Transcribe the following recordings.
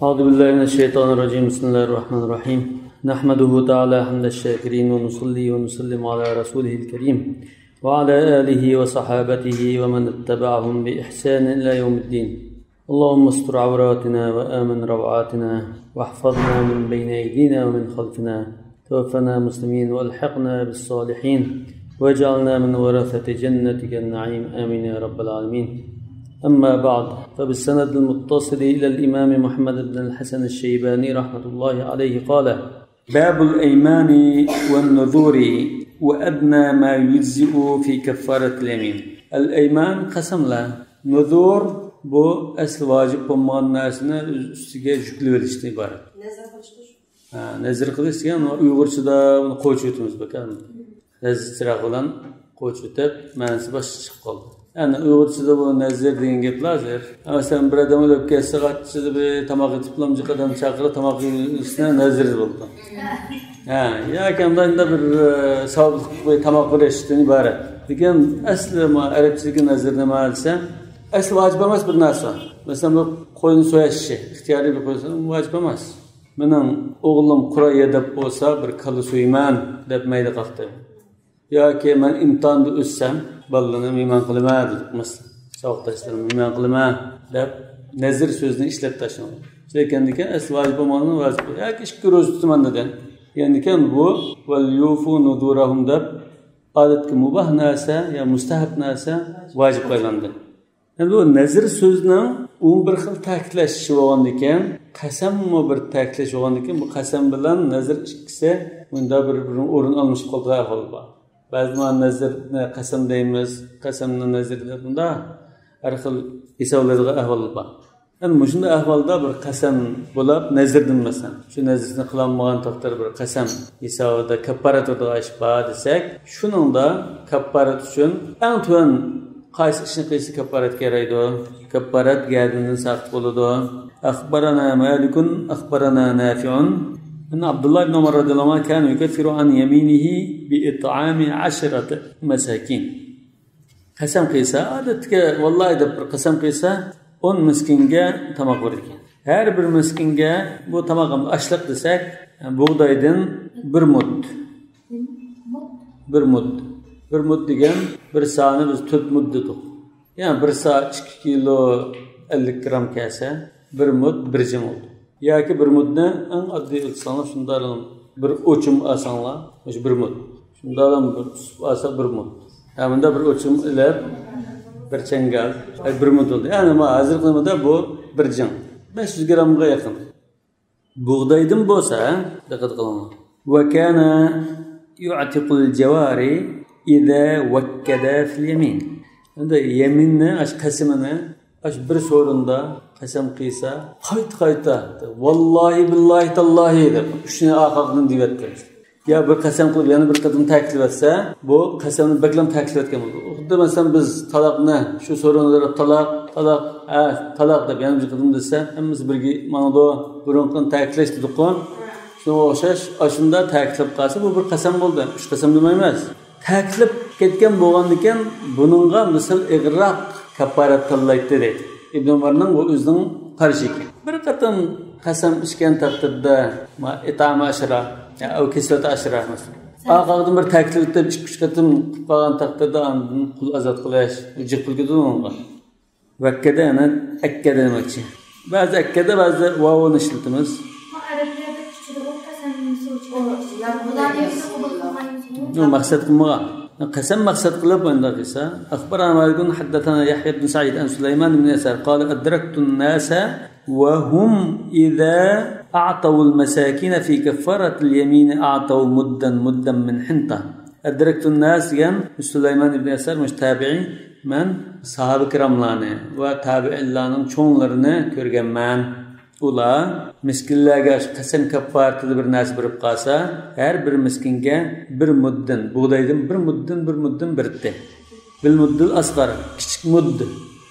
أعوذ بالله من الشيطان الرجيم بسم الله الرحمن الرحيم نحمده تعالى حمد الشاكرين ونصلي ونسلم على رسوله الكريم وعلى آله وصحابته ومن اتبعهم بإحسان إلى يوم الدين اللهم استر عوراتنا وآمن روعاتنا واحفظنا من بين أيدينا ومن خلفنا توفنا مسلمين والحقنا بالصالحين واجعلنا من ورثة جنتك النعيم آمين يا رب العالمين أما بعد فبالسند المتصل إلى الإمام محمد بن الحسن الشيباني رحمة الله عليه قال باب الأيمان والنذور وأدنى ما يجزئ في كفارة اليمين. الأيمان قسم لا نذور bu asli vacip bo'lmagan narsani ustiga yuklab olishdan iborat. Nazr qilish degan Uyg'urchada uni qo'yib o'tamiz bakar. Nazr bilan qo'yib o'tib, ma'nosi boshqa chiqib qoldi. Yani Uyg'urchada bu nazr degan gaplardir. Masalan, bir odam o'lib ketsa, qattiqchida bir tomoq etib bilamji qadam chaqirib tomoq yeyishni nazr bo'ldi. Yoki unda bir savobli tomoq berishdan iborat. Lekin asli arabchadagi nazr nima desa, asli vacip emas bir narsa. Mesela bu qo'yni so'yash, ixtiyoriy bir qo'ysa, vacip emas. Mening o'g'lim qur'a deb bo'lsa, bir kalla so'yman deb mayda qaqdi. Yoki men imtihonda o'tsam, balalarni iymon qilaman deymiz. Savoqdoshlarim iymon qilaman deb nazr so'zini ishlab tashlagan. Lekin asli vacip bo'lmagan vacip. Yoki ikki ro'za tutaman degan. Ya'ni bu val yufu nudurahum deb odatga mubah narsa ya mustahab narsa vacip qo'yiladi. Yani bu nazr so'zning bir xil ta'kidlashi bo'lgan ekan, qasammi bir ta'kidlash bo'lgan ekan, bu qasam bilan nazr ikkisi bunda bir-birini o'rin olmish qolgan ahvol bor. Ba'zi nazrni qasam deymiz, qasamni nazr deb bunda har xil hisoblaydigan ahvol bor. Yani shunday ahvolda bir qasam bo'lib nazr dinmasan, shu nazrni qilolmagan taqdirda bir qasam hisobida kaffarat bor desak, shuningda kaffarat uchun eng tuvan qaysi ishni qilsa kaffarat kerakdi? Kaffarat gadidan saqt bo'ladi. Akhbarana Malikun akhbarana Nafi'un an Abdullah ibn Umar radhiyallohu anhu kana yukaffiru an yaminihi bi it'ami 10 masakin. Qasam qilsa, odatga vallahi deb bir qasam qilsa 10 miskinga tomoq bergan. Har bir miskinga bu tomog'im ashliq desak, bug'doydan 1 mud. 1 mud. Bir mud degan bir sani biz 4 mud dedik. Yani bir sa 2 kilo 50 gram kelsa, 1 mud 1 jim oldu. Yoki 1 mudni eng oddiy o'lsanlar, shundan bir o'chim olsanglar, o'sha 1 mud. Shundan bir olsa 1 mud. Bunda bir o'chim ilib bir changal 1 mud oldu. Yani hozir qilmada bu 1 jim. 500 gramga yaqin. Bug'doydan bo'lsa, diqqat qiling. Va kana yu'tiqul jawari İza vakkada fil yemin. Unda yeminni, qasamini bir so'rinda qasam qilsa, qayta vallahi billahi tallahi deb shuni oxirdan deyotgan. Ya bir qasam qilib yana bir qatim ta'kidlab etsa, bu qasamni baklam ta'kidlab etgan bo'ldi. Xuddi masalan biz taloqni shu so'rinda taloq deb yana bir qatim desa, hammamiz birga mana bu burunqini ta'kidlash dedik-ku. Shunga o'xshash, shunda ta'kidlab qolsa, bu bir qasam bo'ldi. Uch qasam demaymiz. Ta'kidlab ketgan bo'lgandan buningga misol ig'roq kaffarat qilaydi dedi. Ibn Umarning bu o'zining qarishi ekan. Bir qatam qasam ichgan taqdirda itama ashra yoki kislat ashra masalan. Aqaqdan bir ta'kidlab o'tib 2-3 qatam qilib qolgan taqdirda undan qul azod qilish, jiqil ketadi unga. Vakkada ana akkada demoqchi. Ba'zi akkada, ba'zi vovni ishlatamiz. Arablarda kuchliroq qasamni so'chib No maqsad qilmagan. Qasam maqsad qilib bunda qilsa, akhbarana Malikun haddathana Yahya ibn Sa'id an Sulayman ibn Yasar qala adraktu an-nasa wa hum idha a'taw al-masakin fi kaffarat al-yamin a'taw muddan min hinta. Adraktu an-nas yan Sulayman ibn Yasar mushtabi'i man sahabe kiramlarni va tabi'inlarning cho'nglarini ko'rganman. Ular miskinlarga qasam kaffaratida bir narsa berib qolsa, har bir miskinga 1 muddan, bug'doydan 1 muddan berdi. Bil muddul asqar, kichik mudd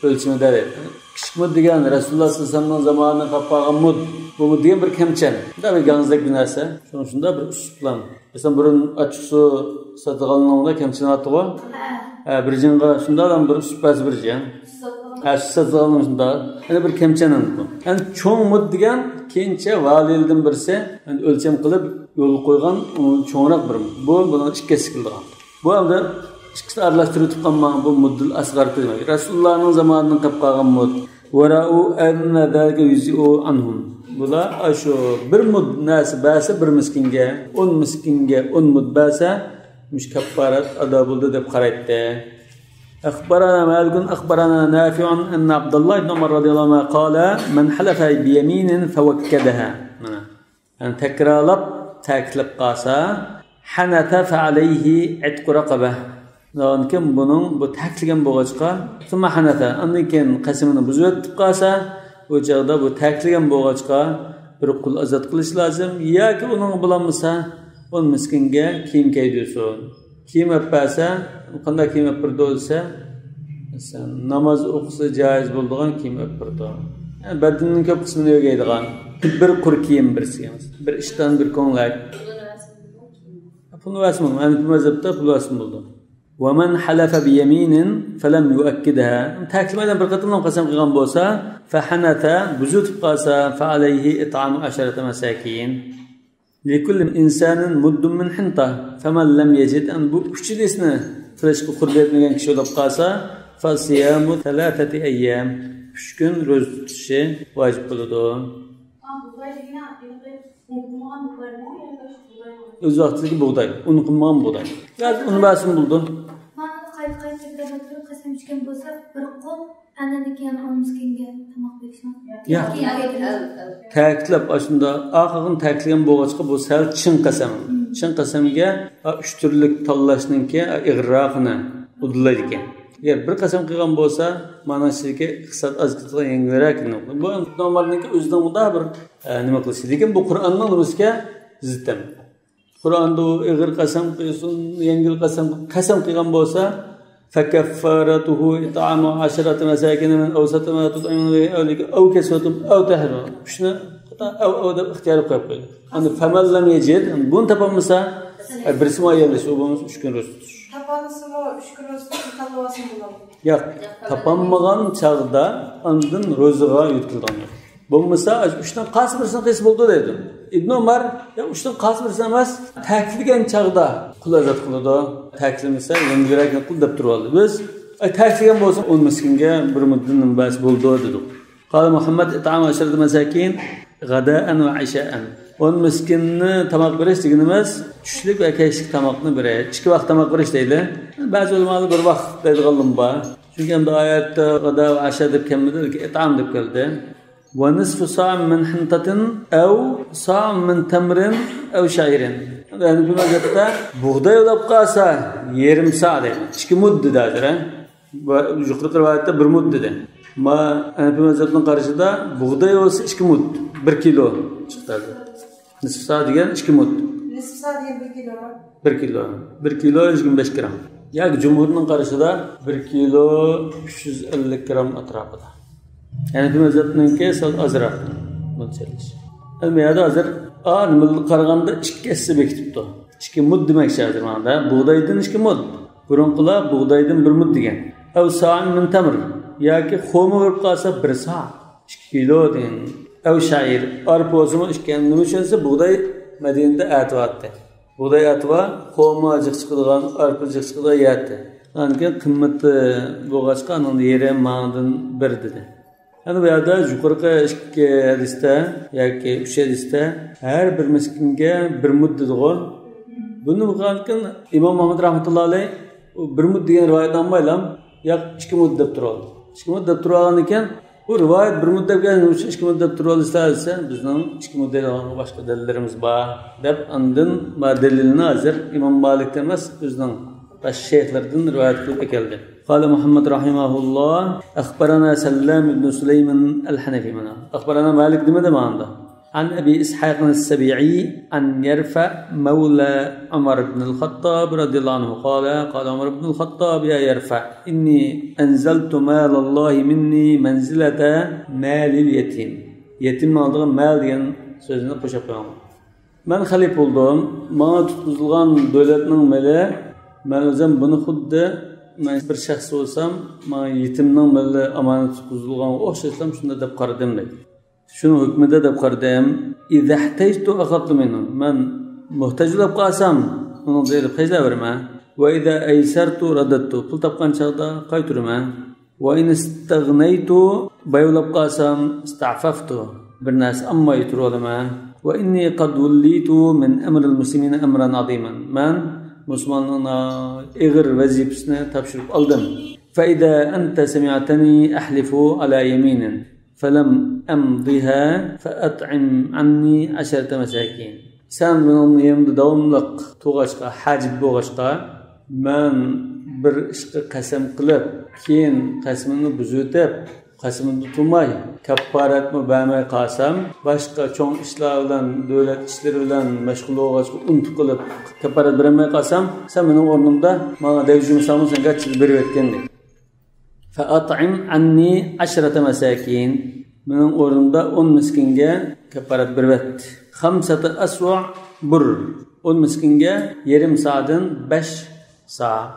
o'lchimida dedi. Kichik mudd degan Rasululloh sollallohu alayhi vasallam zamonida qolgan mudd. Bu mudd degan bir kamchan. Bunda bir ganzdek bir narsa. Shunda bir usuplan. Masalan, burun ochiq suv sotganlarda kamchan atdi-ku. Bir jinga shunda ham bir usup bir jin. Satılmışında yani bir kemçenin bu. Yani çoğun mud degan keyincha valiylardan birisi yani ölçem qilib yo'l qo'ygan cho'ngroq bir mud. Bu buni ikki sikilgan. Bu hamda ikkisi aralashtirib tutgan bu muddul asgar demek. Rasulullohning zamonidan qilib qolgan mud. Wara'u anna dalika yuzu anhum. Bular shu bir mud nasibasi bir miskinga, 10 miskinga 10 mud basa müşkaffarat ada buldu deb qaraydi. أخبرنا مالك أخبرنا نافع أن عبد الله بن عمر رضي الله عنه قال من حلف بيمين فوكدها يعني تكرالب تاكلب قاسا حنث فعليه عتق رقبة لكن bunun bu takligen boğaçqa ثم حنث andan qasimini buzib qasa o chaqda bu takligen boğaçqa bir qul azat qilish lozim yoki uning bilanmasa 10 miskinga kiyim kiydirsin. Kiyim yapasa, qanday kiyim yapirdi olsa, masalan, namoz o'qisa joiz bo'ladigan kiyim yapirdi. Yani badanining ko'p qismini yo'gaydigan bir qur kiyim birsiga, bir ishdan bir ko'nglak. Pul vasmi, yani mazhabda pul vasmi bo'ldi. Wa man halafa bi yaminin falam yu'akkidha. Taklimadan bir qatimdan qasam qilgan bo'lsa, fa hanata buzutib qalsa fa alayhi it'amu 10 masakin. لكل إنسان مد من حنطة فمن لم يجد أن بوكشلسنا فلاشك قربت مكان كشولب قاسا فصيام 3 أيام شكن روزتشي واجب بلدو öz vaqtidagi buğday, unqilmagan buğday. Hozir uni basini buldi. Mana qayta tekrarlab turib qasam ichgan bo'lsa, bir qo'l ananikiyan 10 miskinga tomoq berishmi? Yo'q. Ta'kidlab ashunda oxirg'in ta'kidlagan bo'lg'achqa bu sal chin qasam. Chin qasamga 3 turlik tanlashninki ig'roqini udlaydi ekan. Agar bir qasam qilgan bo'lsa, mana sizga iqtisod azqitga yangiroq. Bu normalarniki o'zidan unda bir nima qilish. Lekin bu Qur'onning nimasiga ziddan. Qur'onda ig'ir qasam qilsin, yengil qasam qilgan bo'lsa, فكفارته إطعام 10 مساكين من أوسط ما تطعمون أهلكم أو كسوتهم أو تحرير شنو أو ده اختيار قبل أنا فمن لم يجد بون تبامسا برسما يلش وبامس 3 gün rost tutuş. Tapanısını 3 gün rost tutuş talvasını bulalım. Yok, tapanmagan çağda andın rozuğa yutkildan. Bulmasa 3'ten qas birisini qis buldu dedi. İbn Ömer ya 3'ten qas birisini emas, ta'kidlagan çağda qul azat qiladi. Ta'kidlamasa yangiroq qul deb turadi. Biz ta'kidlagan bo'lsa 10 miskinga bir muddatdan bas bo'ldi dedik. Qala Muhammad it'am 10 masakin g'adaan va isha'an. 10 miskinni tamoq berish deganimiz tushlik va kechlik tamoqni berish. 2 vaqt tamoq berish deydi. Ba'zi ulamolar bir vaqt deydiganlar bor. Chunki ham oyatda g'ada va asha deb kelmadi, it'am deb keldi. ونصف صاع من حنطة أو صاع من تمر أو شعير. Yani bu mezhepte buğday olup kalsa 20 saat de. 2 mudde derdir. Yukarı rivayette 1 mudde de. Ma bu mezhepten karşıda buğday olsa 2 mud. 1 kilo çıktı. Nisf saat diyen 2 mud. Nisf saat diyen 1 kilo. 1 kilo. 1 kilo 125 gram. Yani Cumhur'un karşıda 1 kilo 350 gram atrafıda. Yani bir mezhepninki azraq mo'ljallish. Almayada hozir nimani qaraganda 2 hissa bekitibdi. 2 mud demak hozir mana buğdaydan 2 mud. Burunqilar buğdaydan 1 mud degan. Aw sa'an min tamr yoki xo'ma bo'lib qolsa 1 sa' 2 kilo degan. Aw sha'ir arpa o'zimi 2 nima uchunsa buğday Madinada atvatdi. Buğday atva xo'ma jiq chiqadigan, arpa jiq chiqadigan yatdi. Anki qimmatli bo'lg'achqa uni yeri ma'nodan 1 dedi. Yani bu yerde yukarıda 2 hadiste yoki 3 hadiste her bir miskinga 1 mud dediği. Bunu bularken İmam Muhammed rahmetullahi alayh 1 mud degan rivoyatdan baylam yoq 2 mud deb turadi. 2 mud deb turgan ekan, bu rivoyat 1 mud deb kelgan uchun 2 mud deb turolsa, bizning 2 mud degan boshqa dalillarimiz bor deb andin ma dalilni hozir İmam Malikdan emas, o'zining şeyhlerden rivayet qilib keldi. قال محمد رحمه الله أخبرنا سلام بن سليمان الحنفي منا أخبرنا مالك دمدم عنده عن أبي إسحاق السبيعي أن يرفع مولى عمر بن الخطاب رضي الله عنه قال عمر بن الخطاب يا يرفع إني أنزلت مال الله مني منزلة مال اليتيم يتيم aldığım mal diyen sözünü qo'shib qo'yaman. Men xalif bo'ldim, mana tutqizilgan davlatning mali men o'zim buni xuddi men bir shaxs bo'lsam, men yetimning billi omonat tutqizilgan o'xshasam shunda deb qaradim deydi. Shuni hukmida deb qaradim. Idahtajtu aqattu minhu. Men muhtojlab qolsam, uni berib qayda beraman. Va idha aysartu radattu. Pul topgan chaqda qaytiraman. Va in istaghnaytu baylab qolsam ista'faftu. Bir narsa amma yutira olaman. Va inni qad wallitu min amri al-muslimina amran aziman. Men musulmonlarning ig'ir vazifasini topshirib oldim. Fa idha anta sami'tani ahlifu ala yaminin falam amdiha fa at'im anni 10 masakin. Sen benim yanımda davamlıq to'g'ashqa, hajib bo'lg'ashqa, men bir ishga qasam qilib, keyin qasamimni buzutib, qasamimni tutmay, kaffaratni bermay qolsam, boshqa cho'ng ishlar bilan, davlat ishlari bilan mashg'ul bo'lg'achqa unutib qilib, kaffarat bermay qolsam, sen mening o'rnimda menga devjim samon senga berib o'tgandek. Fa at'im anni 10 masakin. Mening o'rnimda 10 miskinga kaffarat berib o't. 5 aswa bur. 10 miskinga yarım saatdan 5 saat.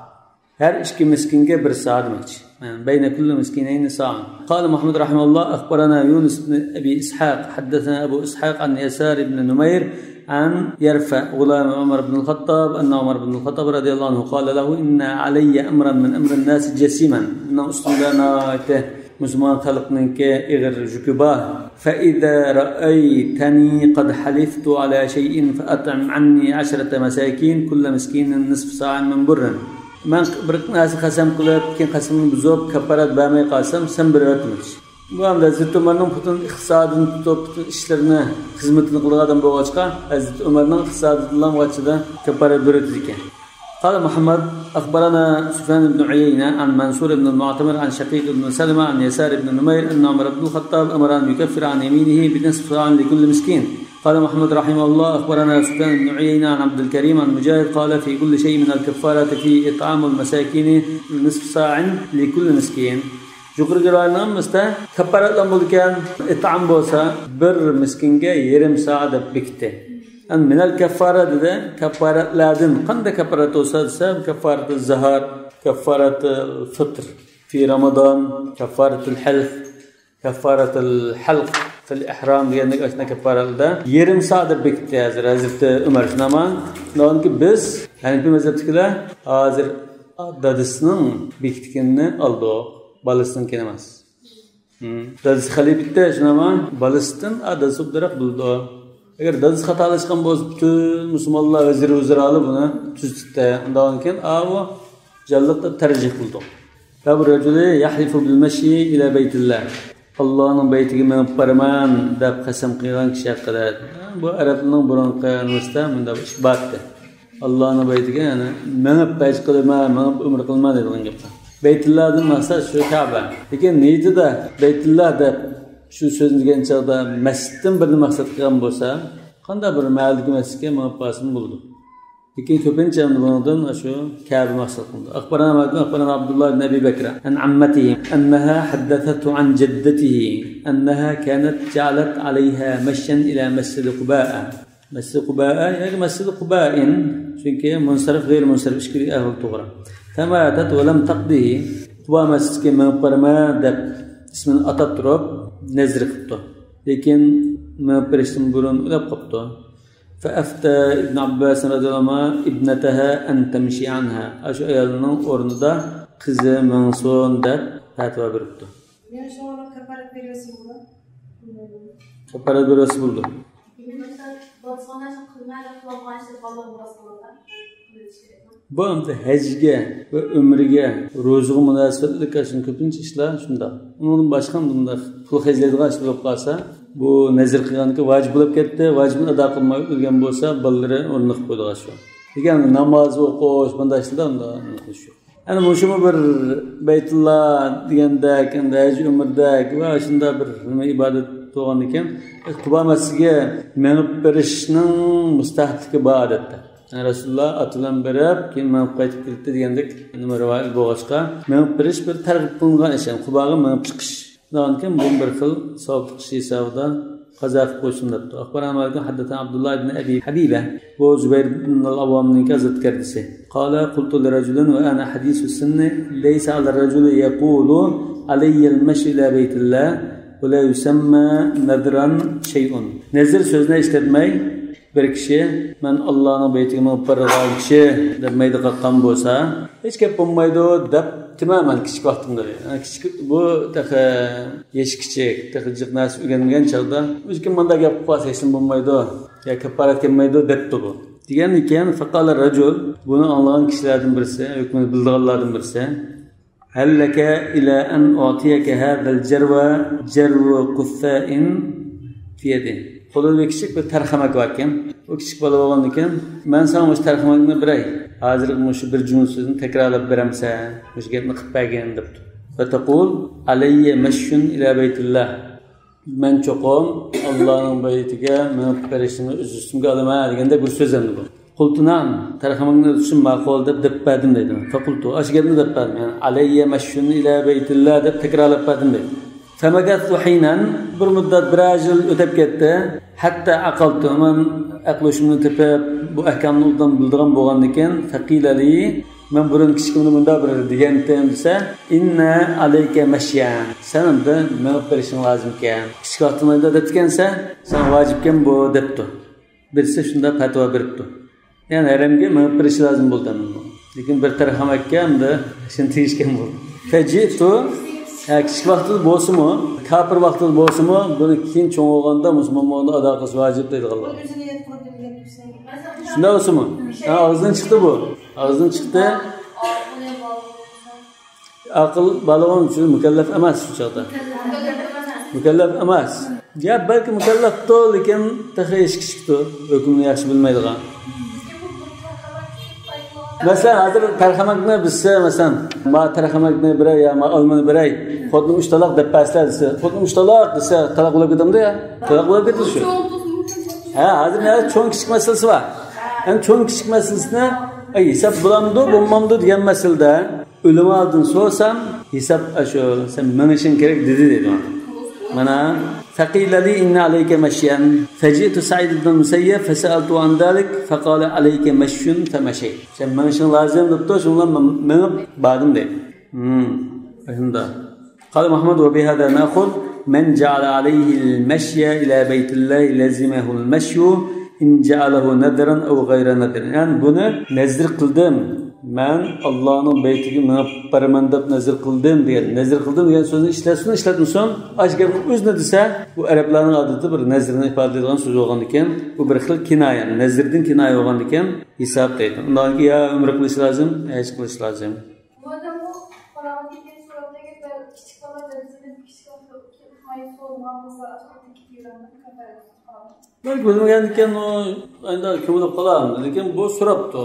Her 2 miskinga 1 saat demek. Yani beyne kulli miskinayn saat. قال محمد رحمه الله أخبرنا يونس بن أبي إسحاق حدثنا أبو إسحاق عن يسار بن نمير عن يرفع غلام عمر بن الخطاب أن عمر بن الخطاب رضي الله عنه قال له إن علي أمرا من أمر الناس جسيما إن أصلنا مسلمان خلقنك إغر جكباه فإذا رأيتني قد حلفت على شيء فأطعم عني 10 مساكين كل مسكين نصف ساعة من بر. من برك ناس قسم قلب كين قسم بزوب كفارات بامي قاسم سن براتمش. Bu hamda Hazreti Ömer'nin bütün iktisadını tutup işlerine hizmetini kıldığı adam bu açıka Hazreti Ömer'nin iktisadından açıda kefaret bürütüzken. قال محمد أخبرنا سفيان بن عيينة عن منصور بن المعتمر عن شقيق بن سلمة عن يسار بن نمير أن عمر بن الخطاب أمر أن يكفر عن يمينه بنصف ساعة لكل مسكين. قال محمد رحمه الله أخبرنا سفيان بن عيينة عن عبد الكريم عن مجاهد قال في كل شيء من الكفارة في إطعام المساكين نصف ساعة لكل مسكين. Yukarı gelen kafaratlan bulurken itam bolsa bir miskinge yarım saat bitti. Yani minel kafara dedi kafaratlardan qanday kafarat olsa desa kafarat zahar, kafarat fitr fi Ramazan, kafarat halq, kafarat halq fil ihram degandek aslında kafaratda yarım saat bitti Hazreti Ömer şunama. Çünkü biz Hanefi mezhebindekiler hazır dadısının bitkinini aldık. Balıstan kenemez. Dadis xali bitti şunama balıstan adası olarak buldu. Eğer dadis hatalaşkan boz bütün Müslümanlar özür alıp bunu tüzütte ondan keyin avu jallıqda tercih buldu. Tabi raculi yahlifu bil meshi ila beytillah. Allah'ın beytiga menib baraman deb qasam qilgan kishi haqida. Bu Arabning burunqi nusda bunda isbatdi. Allah'ın beytiga yani menib baj qilma, menib umr qilma degan gap. Beytullah'dan maksat şu Kabe. Lekin niyeti de Beytullah deb şu sözünü degan chaqda masjiddan bir maksat qilgan bo'lsa, qanday bir ma'liki masjidga menib bo'ldi. Lekin ko'pincha bundan shu Kabe maksat qildi. Akhbarana Abdullah ibn Abi Bakr an ammatihi annaha haddathatu an jaddatihi annaha kanat ja'alat alayha mashyan ila masjid Quba'a. Masjid Quba'a yani Masjid Quba'in çünkü munsarif gayr munsarif işkili ahval to'g'ri. Tamatat ve lem taqdihi Quba masjidga menib barma deb ismini atab turib nazr qildi. Lekin menib berishdan burun o'lib qoldi. Fa afta Ibn Abbas radhiyallohu anhu ibnataha an tamshi anha. Ashu ayolning o'rnida qizi Mansun deb fatvo beribdi. Men shu ona kafarat berasiz bu. Kafarat berasiz bo'ldi. Bu hamda hajga ve ömrüge, ro'zaga munosabatli qilgan ko'pincha ishlar shunda. Undan boshqa bunda pul hajlaydigan ish bo'lib qolsa, bu nazr qilganki vojib bo'lib ketdi, vojibni ado qilmay o'lgan bo'lsa, bolalari o'rniq qo'ydigan shu. Degan namoz o'qish, bunday ishlar unda shu. Ana mushumi bir Beytullah degandek, endi haj umrdek va shunda bir nima ibodat bo'lgan ekan, Quba masjidiga menib berishning mustahabligi bor odatda. Rasulullah atilan berib, keyin menib qaytib ketdi degandek nima rivoyat bo'lg'achqa, menib berish bir targ'ib qilingan ish, Qubaga menib chiqish. Undan keyin bu bir xil savob chiqish hisobidan قزاف قوسن دبتو أخبرنا مالك حدثنا عبد الله بن أبي حبيبة وزبير بن العوام من كذا كردسه قال قلت لرجل وأنا حديث السن ليس على الرجل يقول علي المشي إلى بيت الله ولا يسمى نذرا شيء نذر sözüne işletmeyi bir kişi men Allah'ın beytine paralal kişi demeyi de kalkan bolsa hiç gap olmaydı dep tamamen küçük vaktimde yani küçük bu tahi yeş küçük tahi cıknas öğrengen çağda üzgün manda gap pasayın olmaydı ya kaparat kelmaydı depti bu diyen iken fakala racul bunu anlayan kişilerden birisi hükmünü bildiğanlardan birisi helleke ila en u'tiyeke hadal cerve kuthâin fiyedin qo'lida kichik bir tarhamak bor ekan u kichik bola bo'lgan ekan men sana o'sha tarhamakni beray hozir shu bir jumla so'zni takrorlab beramsan o'sha gapni qilib bergin debdi fataqul alayya mashshun ila baytillah men cho'qim Allohning baytiga minib berishni o'z ustimga olaman deganda bir so'z endi bu qultunam tarhamakni tushun ma'qul deb berdim dedi faqultu o'sha gapni deb berdim yani alayya mashshun ila baytillah deb takrorlab berdim dedi فمكثت حينا برمدة براجل أتبكت حتى عقلت من أقلش من تباب بأحكام نظام بلدغم بوغانكن فقيل لي من برن كشكم من دابر ديانتين بسا إن عليك مشيان سنم ده ما بريشن لازم كان كشكاتنا ده دتكنسا سن واجب كان بو دبتو برسه شندا فتوى برتو يعني هرمجه ما بريش لازم بولدن لكن برترحم كان ده شنتيش كان بول فجئتو kichik vaqtida bo'lsa-mu, kafir vaqtida bo'lsa-mu, buni keyin cho'ng bo'lganda musulmonlarga ado qilish vojib deydi Alloh. Shunda bo'lsa-mu? Og'izdan chiqdi bu. Og'izdan chiqdi. Aql balog'on uchun mukallaf emas shu chaqda. Mukallaf emas. Ya balki mukallafdir, lekin taxiyish kichikdir, hukmni yaxshi bilmaydigan. Mesela hazır tarhamakni bilsa, masalan, ma tarhamakni biray ya ma olmani biray, xodni 3 taloq deb paslar desa, xodni 3 taloq desa, taloq bo'lib ketamda ya, taloq bo'lib ketdi shu. Ha, hozir mana cho'ng kichik masalasi bor. Ham cho'ng kichik masalasini hisob bo'lamdi, bo'lmamdi degan masalada o'lim oldin so'rasam, hisob shu sen mana shun kerak dedi mana فقيل لي إن عليك مشيا فجئت سعيد بن المسيب فسألت عن ذلك فقال عليك مشي فمشيت sen مشي لازم دكتور شغل من بعدم ده فهمت قال محمد وبهذا نأخذ من جعل عليه المشي إلى بيت الله لزمه المشي إن جعله نذرا أو غير نذر يعني bunu nezir kıldım men Allah'ın beytiga minib baraman deb nazr qildim degan so'zni ishlatmasin ashgabni o'zini desa bu arablarning odati bir nazrni ifodalaydigan so'z bo'lgan ekan bu bir xil kinoya nazrdan kinoya bo'lgan ekan hisob deydi undan keyin ya umr qilish lozim haj qilish lozim balki bilmagan ekan u endi ko'milib qolardi lekin bu so'rabdi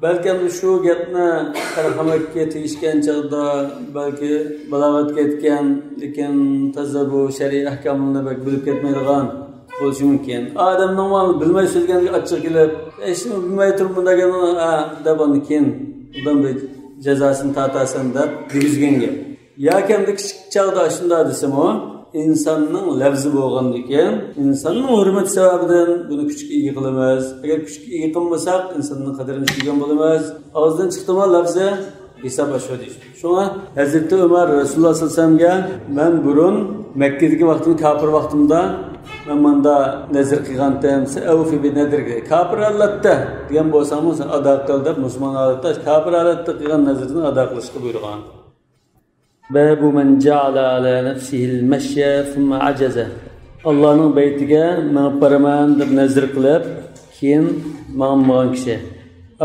balki shu gapni tarhamakka tegishgan chog'da balki balog'atga yetgan lekin toza bu shariy ahkomini bilib ketmaydigan bo'lishi mumkin odam normal bilmay so'zganga achchiq kelib hech nima bilmay turib bundagan deb uni keyin undan bir jazosini tortasan deb degizganga yoki endi kichik chog'da shunday desam insonning lafzi bo'lgandan keyin insonning hurmati sababidan buni kuchga ega qilamiz agar kuchga ega qilmasak insonning qadrini tushungan bo'lamiz og'izdan chiqdimi lafzi hisob shu deydi shunga hazrati umar rasululloh sallallohu alayhi vasallamga man burun makkadagi vaqtim kofir vaqtimda man manda nazr qilgandim saufi bi nadr kofir allatda degan bo'lsam sen ado qil deb musulmon holatda kofir allatda qilgan nazrni ado qilishga buyurgan باب من جعل على نفسه المشي ثم عجز Allah'ın beytiga minib baraman deb nazr qilib keyin ma'murgan kishi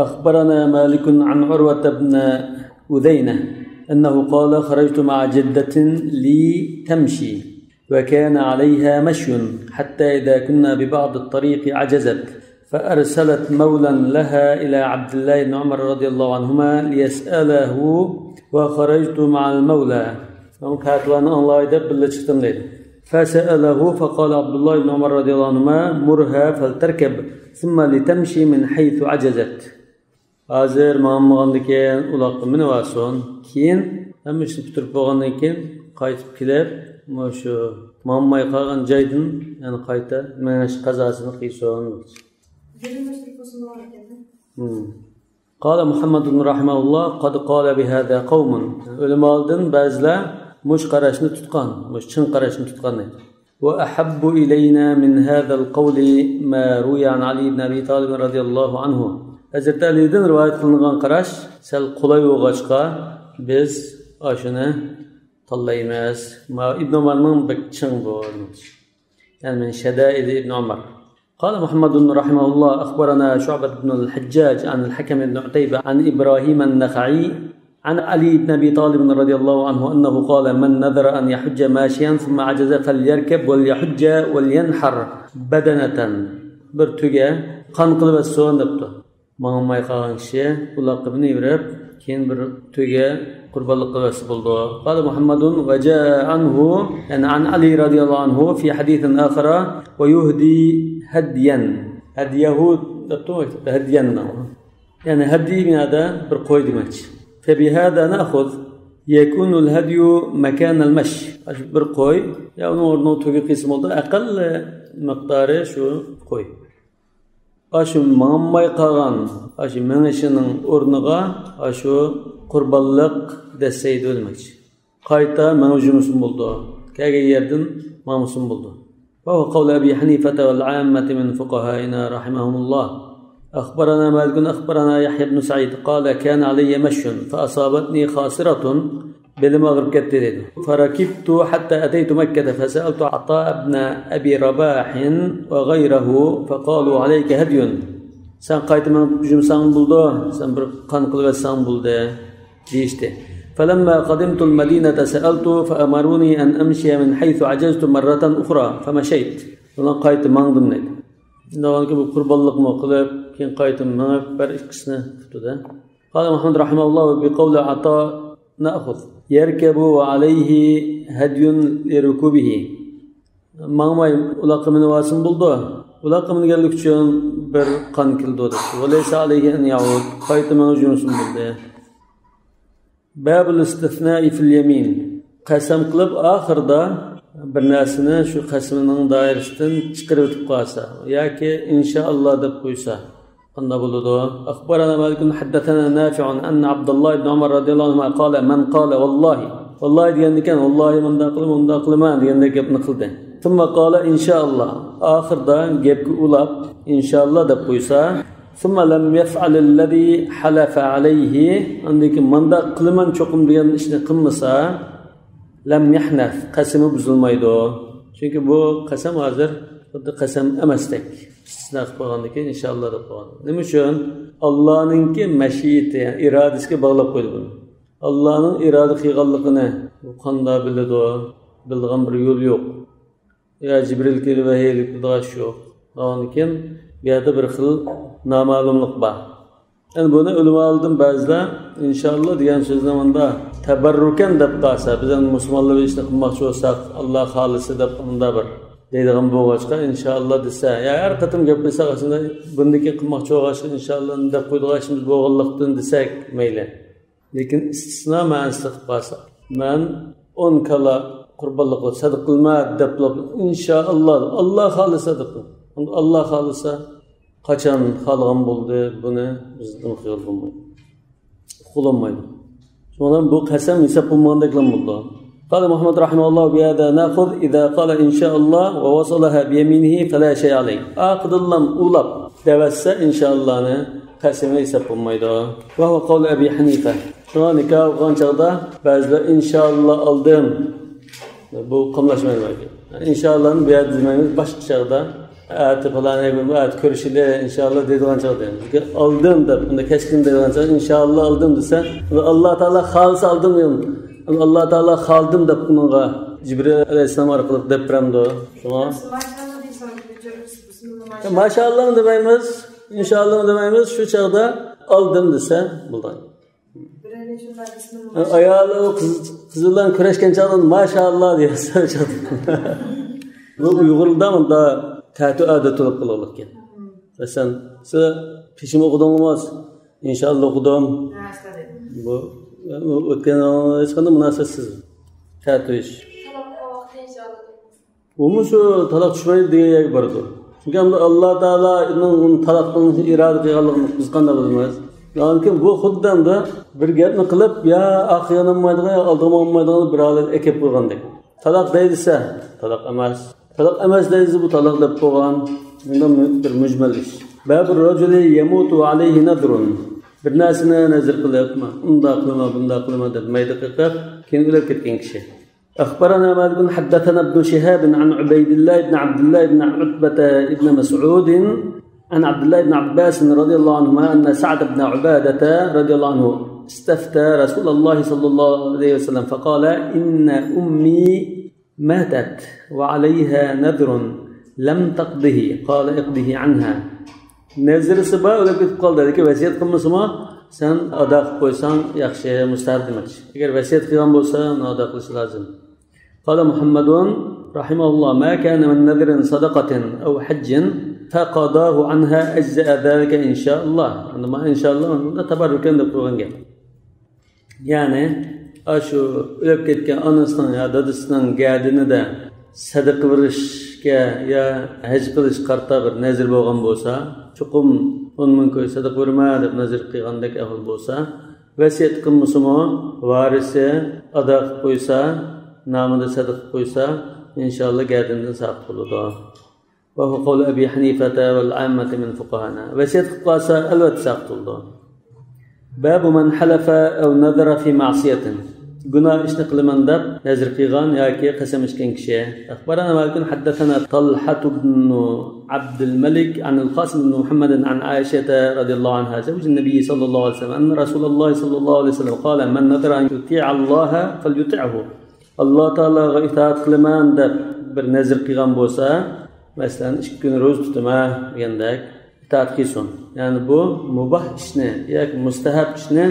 أخبرنا مالك عن عروة بن أذينة أنه قال خرجت مع جدة لي تمشي وكان عليها مشي حتى إذا كنا ببعض الطريق عجزت فأرسلت مولا لها إلى عبد الله بن عمر رضي الله عنهما ليسأله وخرجت مع المولى فكاتلان الله يدب بالله çıktım dedi فسأله فقال عبد الله بن عمر رضي الله عنهما مرها فلتركب ثم لتمشي من حيث عجزت hazır ma'murgandan keyin uloqqa minib olsin keyin hamma ishni bitirib bo'lgandan keyin qaytib kelib shu mamay qolgan joydan yani qayta mana shu qazosini qilsin. Verilmişlik olsun var ekan. قال محمد رحمه الله قد قال بهذا قوم علماءdan ba'zilar mush qarashni tutgan, mush chin qarashni tutgan. وأحب إلينا من هذا القول ما روي عن علي بن أبي طالب رضي الله عنه. Hazrat Ali'den rivayet kılınan qarash sel qulay bo'lg'achqa biz ashuni tanlaymiz. Ibn Umarning bir chin bo'ldi. Yani من شدائد ابن عمر. قال محمد رحمه الله أخبرنا شعبة بن الحجاج عن الحكم بن عتيبة عن إبراهيم النخعي عن علي بن أبي طالب رضي الله عنه أنه قال من نذر أن يحج ماشيا ثم عجز فليركب وليحج ولينحر بدنة برتجة قنقل بالسون دبته ما هم يقعن شيء ولا قبني برب كين برتجة قرب القبس بالله. قال محمد وجاء عنه يعني عن علي رضي الله عنه في حديث آخر ويهدي هديا هديه هديا يعني هدي من هذا برقوي دمج فبهذا نأخذ يكون الهدي مكان المشي برقوي يعني نور توقي قسم أقل مقداره شو قوي أشو مامي قاغان أشو منشنن أورنغا أشو قربالق دسيدو دمج قايتا منوجمسن بولدو كاغي يردن مامسن بولدو وهو قول أبي حنيفة والعامة من فقهائنا رحمهم الله. أخبرنا مالك أخبرنا يحيى بن سعيد قال كان علي مشي فأصابتني خاصرة بالمغرب كتير فركبت حتى أتيت مكة فسألت عطاء بن أبي رباح وغيره فقالوا عليك هدي سان قايت من جمسان بلده سان برقان قلبة سان بلده ديشته. فلما قدمت المدينة سألت فأمروني أن أمشي من حيث عجزت مرة أخرى فمشيت. ولن قايت مان ضمني. لو أنك بقرب الله مقلب كين قايت مان بركسنا فتوده. قال محمد رحمه الله بقول عطاء نأخذ يركب وعليه هدي لركوبه. ما ألاق من واسم بلده. ألاق من قال لك شون برقان كل وليس عليه أن يعود قايت مان جنس بلده. باب الاستثناء في اليمين قسم قلب آخر دا برناسنا شو قسمنا دائرستن çıkarıp قاسا ياكي إن شاء الله دب قويسا قلنا بلدو. أخبرنا مالك حدثنا نافع أن عبد الله بن عمر رضي الله عنه قال من قال والله ديان كان والله من داقل ما ديان داقل نقلده ثم قال إن شاء الله آخر دا جيبك أولاب إن شاء الله دب قويسا ثم لم يفعل الذي حلف عليه عندك من دا قلمان çokum diyen işini kılmasa لم يحنث قسمı buzulmaydı. Çünkü bu qasam hazır qasam emastek. İstisna qılgandaki inşallah da qo'ygan. Nima uchun? Allohninki mashiati, yani irodasiga bog'lab qo'ydi buni. Allohning iroda qilganligini qanday biladi? Bilgan bir yo'l yo'q. Ya Jibril kelib vahiylik qildish yo'q. Onkin bu yerda bir xil noma'lumlik bor. Yani bunu ulamalardan ba'zilar inshaalloh degan so'zni menda tabarrukan deb qolsa, biz ham musulmonlar ishni qilmoqchi bo'lsak, Alloh xolisi deb unda bir deydigan bo'lg'achqa inshaalloh desa, ya har qatim gapirsak aslida bundaki qilmoqchi bo'lg'achqa inshaalloh deb qo'ydiganimiz bo'lganlikdan desak mayli. Lekin istisno ma'nosida qilsa, men 10 kala qurbonlik sadaqa qilma deb inshaalloh Alloh xolisi deb. Alloh xolisa qachon xalqan bo'ldi buni bizdan xiyol bo'lmaydi. Qo'llanmaydi. Shundan bu qasam hisob bo'lmagandeklar bo'ldi. قال محمد رحمه الله بهذا ناخذ إذا قال إن شاء الله ووصلها بيمينه فلا شيء عليه. أقد الله أولب دوسة إن شاء الله قسم hisob bo'lmaydi. وهو قول أبي حنيفة. Shuna nikah qilgan chaqda ba'zilar inshaalloh oldim. Bu qamlashmaydi. İnshaallohni bu yerda demaymiz, boshqa chaqda ati falan at ko'rishili inshaalloh deydigan chaqda. Oldim deb, unda keskin deydigan chaqda inshaalloh oldim desa, Alloh taolo xolis oldim deydi. Allah Taala xaldim deb unga Jibril alayhissalom orqali deb beramdi. Shuna maşallah demaymiz, inshaalloh demaymiz, shu chaqda oldim desa bo'ldi. Ayol qizlar kurashgan chaqda maşallah deysa chaqda. Bu Uyg'urda unda ta'tu odat qilib ekan. Masalan, siz peshim o'qidingiz, inshaalloh o'qidim. Bu o'tgan hech qanday munosabatsiz ta'tu ish. Onu şu talaq tushmaydi degan bordir. Chunki Alloh taoloning talaq qilishni iroda qilganligini biz qanday bilamiz? Lekin bu xuddanda bir gapni qilib, ya aqyonolmaydigan, aldırmamaydigan bir holat ekib qo'ygandek. Talaq deydisa, talaq emas. Talaq emas deydi bu talaq deb qo'ygan. Bundan bir mujmal ish. Babur rajuli yamutu alayhi nadrun. Bir narsani nazar qilyapmi? Unda qilma deb mayda qilib, keyin o'lib ketgan kishi. أخبرنا مالك حدثنا ابن شهاب عن عبيد الله بن عبد الله بن عتبة بن مسعود عن عبد الله بن عباس رضي الله عنهما أن سعد بن عبادة رضي الله عنه استفتى رسول الله صلى الله عليه وسلم فقال إن أمي ماتت وعليها نذر لم تقضه قال اقضه عنها نذر سبا ولكن قال ذلك وصيت قمسما sen ado qilib qo'ysang yaxshi mustahab demoqchi. Agar vasiyat qilgan bo'lsa, uni ado qilish lozim. Qala Muhammadun rahimahulloh ma kana min nadrin sadaqatin aw hajjin faqadahu anha ajza dhalika inshaalloh. Nima inshaalloh unda tabarrukan deb qo'ygan gap. Ya'ni shu o'lib ketgan onasining yo dadasining gadinida sadaqa berishga yo haj qilish qarta bir nazr bo'lgan bo'lsa, chuqum 10 ming ko'y sadaqa berma deb nazr qilgandek ahvol bo'lsa, vasiyat qilmasimi, varisi ado qilib qo'ysa, nomida sadaqa qo'ysa, inshaalloh gadindan saqit bo'ladi. Va hu qawl Abi Hanifa wal 'ammati min fuqahana. Vasiyat qilib qo'ysa, albatta saqit bo'ladi. Babu man halafa aw nadara fi ma'siyatin. Günah ishni qilaman deb nazr qilgan yoki qasam ichgan kishi. Akhbarana Malik haddathana Talhat ibn Abd al-Malik an al-Qasim ibn Muhammad an Aisha radhiyallahu anha zawj an-nabiy sallallahu alayhi wasallam anna Rasulullah sallallahu alayhi wasallam qala man nadara an yuti'a Allah falyuti'hu. Allah taolaga itoat qilaman deb bir nazr qilgan bo'lsa, masalan 2 kun ro'za tutaman degandek itoat qilsin. Ya'ni bu mubah ishni yoki mustahab ishni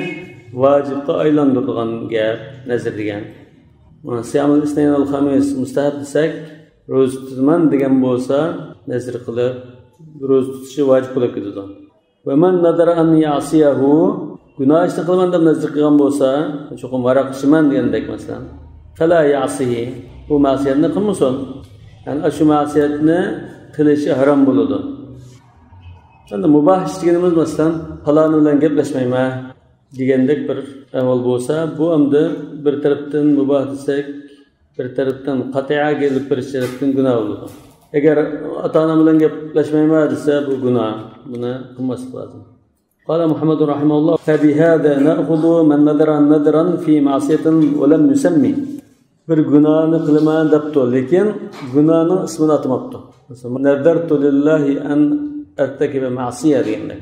vacibga aylantirgan gap nazr degan. Siyamul isnayn al khamis mustahab desak, ro'za tutaman degan bo'lsa, nazr qilib ro'za tutishi vojib bo'lib ketadi. Va man nadara an ya'siyahu, gunoh ishni qilaman deb nazr qilgan bo'lsa, cho'qim varaq ishiman degandek masalan, fala ya'sihi, bu ma'siyatni qilmasin. Ya'ni shu ma'siyatni qilishi harom bo'ladi. Endi mubah ish deganimiz masalan, falon bilan gaplashmayman degandek bir ahvol bo'lsa, bu hamda bir tarafdan mubah desak, bir tarafdan qat'iy kelib bir tarafdan gunoh bo'ladi. Agar ota-ona bilan gaplashmayman desa, bu gunoh. Buni qilmaslik lozim. Qala Muhammad rahimahulloh, "Fa bi hada na'khudhu man nadara nadran fi ma'siyatin wa lam yusammi." Bir gunohni qilaman debdi, lekin gunohning ismini aytmabdi. Masalan, nadartu lillahi an artakiba ma'siyah degandek.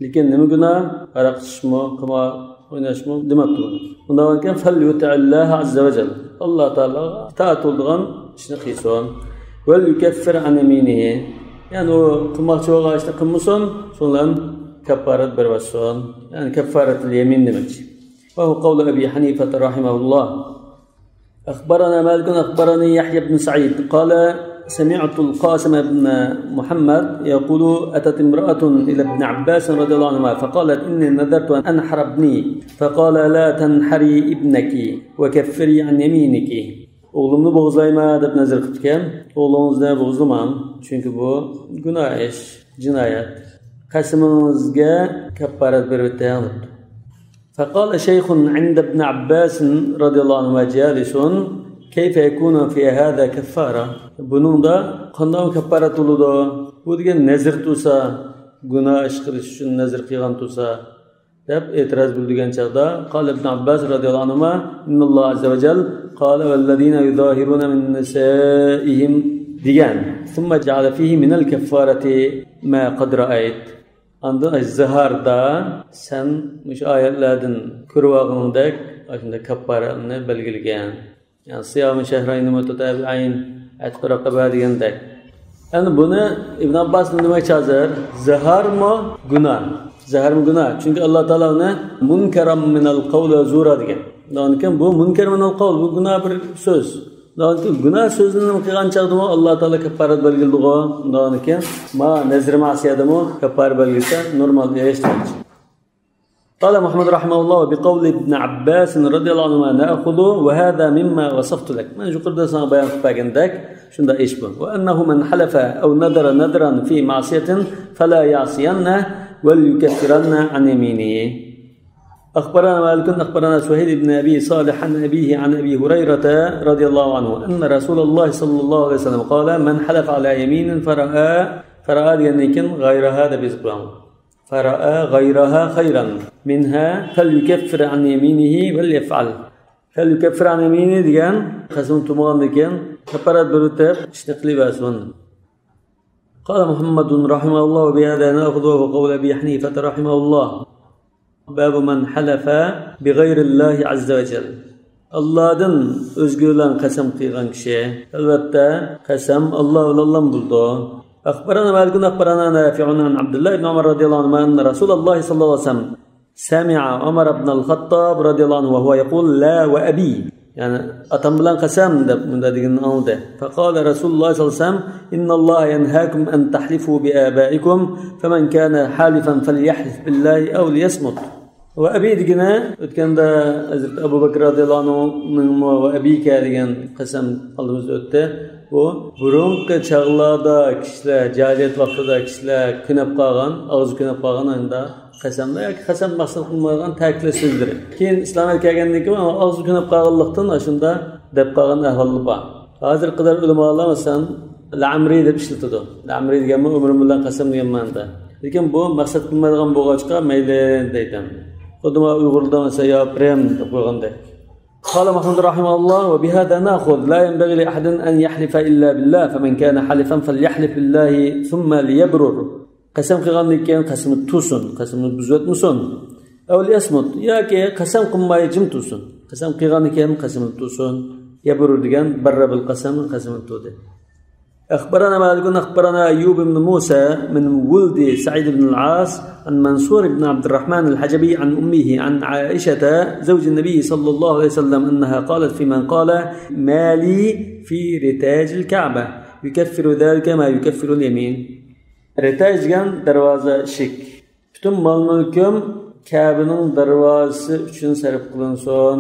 Lekin nima gunoh? Araq ichishmi, qimor o'ynashmi demabdi buni. Undan keyin fal yuta'alloh azza va jalla. Alloh taolo itoat qilgan ishni qilsin. Val yukaffir an yaminihi. Ya'ni u qilmoqchi bo'lgan ishni qilmasin, so'ngan kaffarat bermasin. Ya'ni kaffaratul yamin demakchi. Va hu qawl Abi Hanifa rahimahulloh. أخبرنا مالك أخبرني يحيى بن سعيد قال سمعت القاسم بن محمد يقول أتت امرأة إلى ابن عباس رضي الله عنهما فقالت إني نذرت أن أنحر ابني فقال لا تنحري ابنك وكفري عن يمينك. Oğlumni bo'g'izlayman deb nazr qilgan. O'g'lingizni bo'g'izlamang, chunki bu gunoh ish, jinoyat. Qasamingizga kaffarat berib o'tayapti. فقال شيخ عند ابن عباس رضي الله عنه جالس كيف يكون في هذا كفارة؟ buningda qanday kaffarat bo'ladi? Bu degan nazr tursa, gunoh ish qilish uchun nazr qilgan tursa deb e'tiroz bildirgan chaqda qala ibn Abbas radhiyallohu anhu innalloh azza va jall qala vallazina yuzahiruna min nisaihim degan. Thumma ja'ala fihi min al-kaffarati ma qad ra'ayt. Anda zaharda sen mush oyatlardan ko'rvog'ingdek shunda kaffaratni belgilagan. Yani siyam shahrayn mutatabi'ayn atq raqaba degandek. Endi buni Ibn Abbas nima chazar? Zaharmi gunoh? Zaharmi gunoh? Chunki Alloh taolo uni munkaram minal qawl zura degan. Lekin bu munkar minal qawl bu gunoh bir so'z. Lekin gunoh so'zini nima qilgan chaqdimi Alloh taolo kaffarat belgiladi. Lekin ma nazr ma'siyadimi kaffar belgilsa normal yashaydi. قال محمد رحمه الله بقول ابن عباس رضي الله عنهما نأخذ وهذا مما وصفت لك. من يقول sana bayan qilgandek shunda ish bu. وأنه من حلف أو نذر نذرا في معصية فلا يعصينه وليكفرن عن يمينه. أخبرنا مالك أخبرنا سهيل بن أبي صالح عن أبيه عن أبي هريرة رضي الله عنه أن رسول الله صلى الله عليه وسلم قال من حلف على يمين فرأى يمين غير هذا بزقران فرأى غيرها خيرا منها فليكفر عن يمينه وليفعل. فليكفر عن يمينه ديان قسم تمام ديان كفارة برتب اشتقلي باسون. قال محمد رحمه الله بهذا نأخذ وقول أبي حنيفة رحمه الله باب من حلف بغير الله عز وجل. Allah'dan özgürlen kasam kıygan kişi elbette kasam Allah Allah'ın buldu. أخبرنا مالك أخبرنا نافع عن عبد الله بن عمر رضي الله عنه أن رسول الله صلى الله عليه وسلم سمع عمر بن الخطاب رضي الله عنه وهو يقول لا وأبي يعني أتملان قسم من ذلك فقال رسول الله صلى الله عليه وسلم إن الله ينهاكم أن تحلفوا بآبائكم فمن كان حالفا فليحلف بالله أو ليصمت. وأبي دقنا كان أبو بكر رضي الله عنه من وأبيك دقن قسم الله مزدته bu burunqi çağlarda kişiler, cahiliyet vaxtida kişiler kınab qalğan, ağzı kınab qalğan anda qasamlar yoki qasam maqsad qilmagan ta'kid so'zlar. Keyin islomga kelgandan keyin ağzı kınab qalğanlikdan shunda deb qalğan ahvoli bor. Hozir qadar ulamolar masalan la'amri deb ishlatadi. La'amri deganmi umrim bilan qasam degan ma'noda. Lekin bu maqsad qilmaydigan bo'lg'achqa mayli deydi. Xuddi Uyg'urda masalan yo prem deb qo'ygandek. قال محمد رحمه الله وبهذا نأخذ لا ينبغي لأحد أن يحلف إلا بالله فمن كان حلفا فليحلف بالله ثم ليبرر. قسم قيغان كان قسم توسن قسم بزوت مسن أو ليصمت يا كي قسم قما يجم توسن قسم قيغان كان قسم توسن يبرر ديان بر بالقسم قسم توده. أخبرنا مالك أخبرنا أيوب بن موسى من ولد سعيد بن العاص عن منصور بن عبد الرحمن الحجبي عن أمه عن عائشة زوج النبي صلى الله عليه وسلم أنها قالت في من قال مالي في رتاج الكعبة يكفر ذلك ما يكفر اليمين. رتاج كان دروازة شك bütün mal mülküm Kabe'nin darvazası üçün sarf kılınson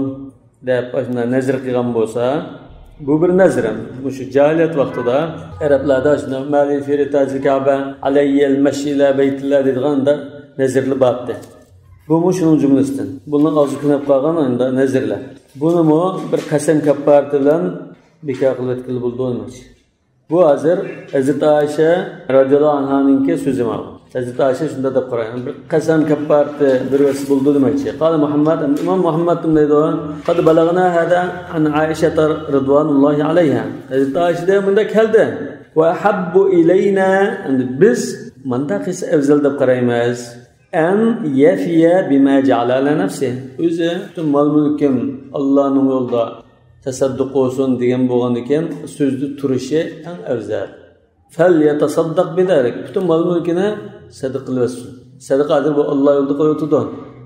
deb başına nazar qilgan bo'lsa bu bir nazram. Bu şu cahiliyet vaxtida Arablarda şuna mali fi ritajil Kabe alayyal mashi ila baytillah dediganda nazarlı babdı. Bu mu şunun cümlesinden. Bunun ağzı kınab qalğan anda nazarlar. Bunu mu bir qasam kafarati bilan bekor qilib etkili bo'ldi olmaz. Bu hozir Hazrat Ayşe radhiyallohu anhaninki so'zi ma'lum. Hazrat Ayşe shunda deb qarayman. Bir qasam kafarati bir vasi bo'ldi demoqchi. Qala Muhammad İmam Muhammad deydi. Qad balagna hada an Aisha radhiyallohu alayha. Hazrat Ayşe de bunda keldi. Ve habbu ilayna biz manda qis afzal deb qaraymiz. En yafiya bima ja'ala ala nafsi. O'zi bütün mal mulkim Allohning yo'lida tasadduq olsun degan bo'lgan ekan, so'zni turishi eng afzal. Fal yatasaddaq bidalik. Bütün mal mulkini sadaqa qilsin. Sadaqa hozir bu Alloh yo'lida qilyotdi.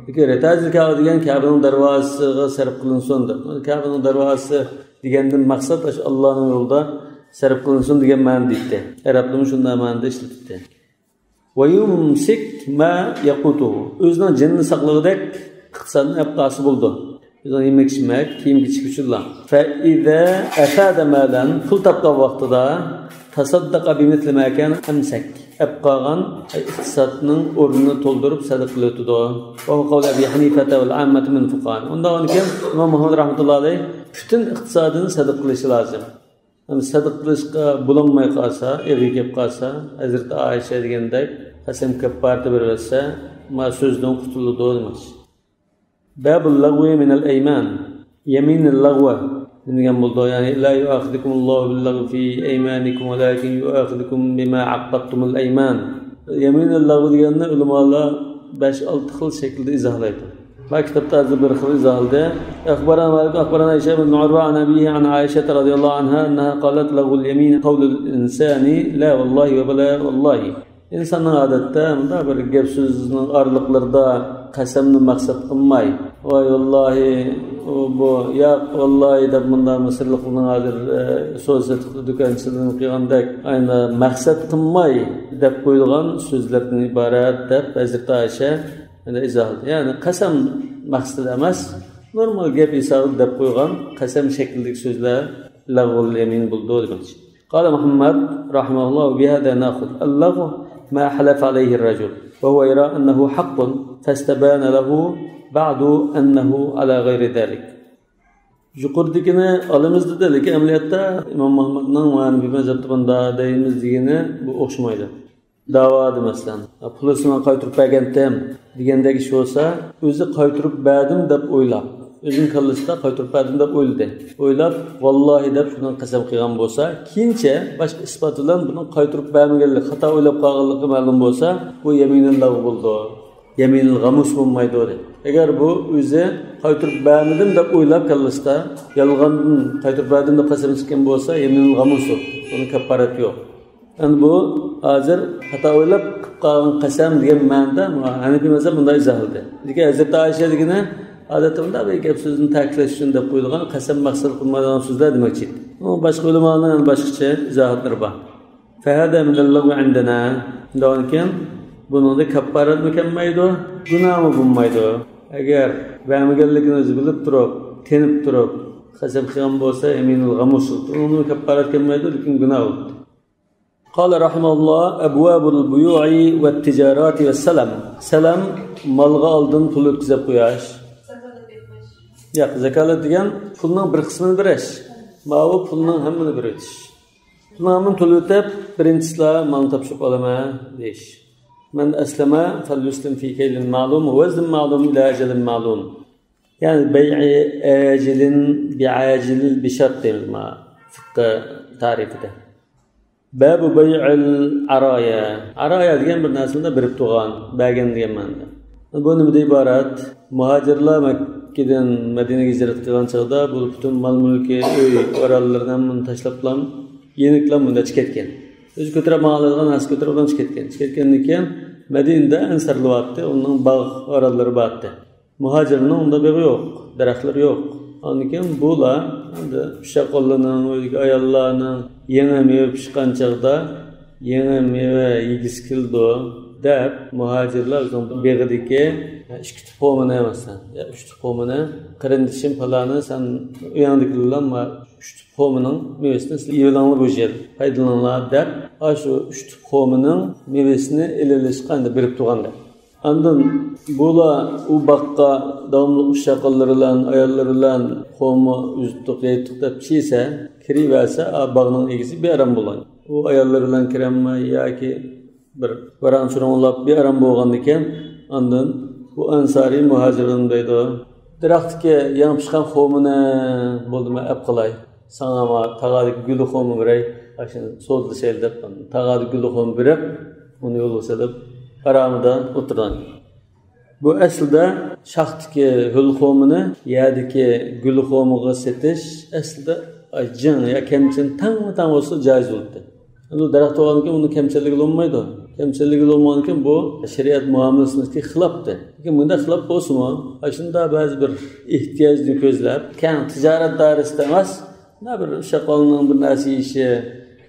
Lekin retajil Kabe degan Kabening darvozasiga sarf qilinsin deb. Kabening darvozasi degandan maqsad Allohning yo'lida sarf qilinsin degan ma'no deydi. Arablar shunday ma'noda ishlatdi. Va yumsik ma yaqutuhu. O'zining jinni saqlig'idek iqtisodni abqasi bo'ldi. Bizning yemek içmek, kiyim kichik uchunlar. Fa iza afada malan pul topgan vaqtida tasaddaqa bimitli ma kan amsak. Abqagan iqtisodning o'rnini to'ldirib sadaqa qiladi. Va qavli Abi Hanifa val ammat min fuqaha. Undan keyin Imom Muhammad rahmatullohi alayhi bütün iqtisodini sadaqa qilishi lozim. Sadaqa qilishga bulanmay qolsa, evi kelib qolsa, Hazrat Ayşe degandek qasam kafarati berilsa, ma so'zdan qutuladi demoqchi. Babul lagwi min al-ayman. Yamin al-lagwa. Degan bo'ldi. Ya'ni la yu'akhidhukumullohu bil-lagwi fi aymanikum walakin yu'akhidhukum bima 'aqqadtum al-ayman. Yamin al-lagwi deganni ulamolar 5-6 xil shaklda izohlaydi. Va kitobda bir xil izohlarda akhbarana Malik akhbarana Aisha ibn Urwa an abihi an Aisha radhiyallohu anha annaha qalat lahu al-yamin qawlu al-insani la wallahi wa bala wallahi. İnsanın odatda bunda bir gap so'zning orliqlarida qasamni maqsad qilmay, voy vallahi bu ya vallahi deb bunda misrliqning hozir so'z do'konchiligini qilgandek ayni maqsad qilmay deb qo'yilgan so'zlardan iborat deb Hazrat Ayşe Ana izah. Yani qasam maqsad emas, normal gap hisobi deb qo'ygan qasam shaklidagi so'zlar lag'ul yamin bo'ldi demoqchi. قال محمد رحمه الله بهذا ناخذ اللغو ما حلف عليه الرجل وهو يرى أنه حق فاستبان له بعد أنه على غير ذلك. Yuqoridagini olamiz dedi, lekin amaliyotda Imom Muhammadning ma'naviy mazhabda bunda deymiz degani bu o'xshamaydi. Da'vo demasdan, pulisini qaytirib bergandim degandek ish bo'lsa, o'zi qaytirib berdim deb o'ylab, o'zining kallasida qaytirib berdim deb o'yladi. O'ylab, vallohi deb shundan qasam qilgan bo'lsa, keyincha boshqa isbot bilan buni qaytirib bermaganlik, xato o'ylab qolganligi ma'lum bo'lsa, bu yaminul lag'v bo'ldi. Yaminul g'amus bo'lmaydi dedi. Agar bu o'zi qaytirib bermadim deb o'ylab kallasida, yolg'on qaytirib berdim deb qasam ichgan bo'lsa, yaminul g'amus. Buni kafarat yo'q. Yani bu hozir xato o'ylab qilib qolgan qasam degan ma'noda Hanifiy mazhab bunday izoh qildi. Lekin Hazrat Oysha degani odatda bunday bir gap so'zni ta'kidlash uchun deb qo'yilgan qasam maqsad qilmagan so'zlar demoqchi. U boshqa ulamolarning boshqacha izohatlari bor. Fahada min al-lagwi indana. Lekin buningda kafarat mukammaydi, gunoh bo'lmaydi. Agar bermaganligini o'zi bilib turib, tenib turib qasam qilgan bo'lsa, yaminul g'amus, uni kafarat kelmaydi, lekin gunoh bo'ladi. قال رحمه الله أبواب البيوع والتجارات والسلام. سلام malga aldın pul ötkizip koyaş. Yok, zakalat degan pulning bir qismini berish. Mavi pulning hammini berish. Pulni pul ötib, birinchislar malni topshirib olaman deyish. Men aslama falyuslim fi kaylin ma'lum wa wazn ma'lum ila ajalin ma'lum. Yani bey'i acilin bi'acil bi shart deymiz ma fiqh tarifida. Babu bay'il araya. Araya degan bir narsani berib turgan, bergan degan ma'noda. Bu nimadan iborat? Muhojirlar Makkadan Madinaga hijrat qilgan chog'da bu butun mol-mulki, uy, orollardan tashlablan, yeniklar bunda chiqib ketgan. O'zi ko'tarib ma'lolgan narsa ko'tarib chiqib ketgan. Chiqib ketgandan keyin Madinada ansarlyapti, uning bog' orollari bordi. Muhojirning unda bog'i yo'q, daraxtlar yo'q. Ondan bular endi shaqollaning, o'ziga ayollarning yangi meva pishgan chog'da yangi meva yegis keldi deb muhojirlar o'zining beg'idagi ikki tuxumini emasdan, 3 tuxumini qarindishim falani sen uyangdikilar ma 3 tuxumining mevasini yeyilanglar bo'shel, foydalaninglar deb shu 3 tuxumining mevasini elilishganda berib turganda. Ondan bular u baqqa davomli uşaqalları bilan, ayolları bilan qo'mi uztuq yeytuq deb chiysa, kiriversa, bog'ning egisi bearam bo'ladi. U ayollar bilan kiramma yoki bir varan suronlab bearam bo'lgan ekan, ondan bu ansari muhojirlar deydi. Daraxtga yangi pishgan qo'mini bo'ldimi ap qilay. Sana ma tag'adi gul qo'mi beray, ashuni so'dlisel deb tag'adi gul qo'mi berib, uni yo'lsa deb Aramdan o'tirgan. Bu aslida shaxtdagi gul qo'mini yerdagi gul qo'miga setish aslida ajin ya kamchin tang bo'lsa joiz bo'ldi. Bu daraxt olganki uni kamchiligi bo'lmaydi. Kamchiligi bo'lmaganki bu shariat muomalasidagi xilofdir. Lekin bunda xilof bo'lsa-mu, shunda ba'zi bir ehtiyojni ko'zlab, kam tijorat doirasida emas, bir shaqolning bir narsa ishi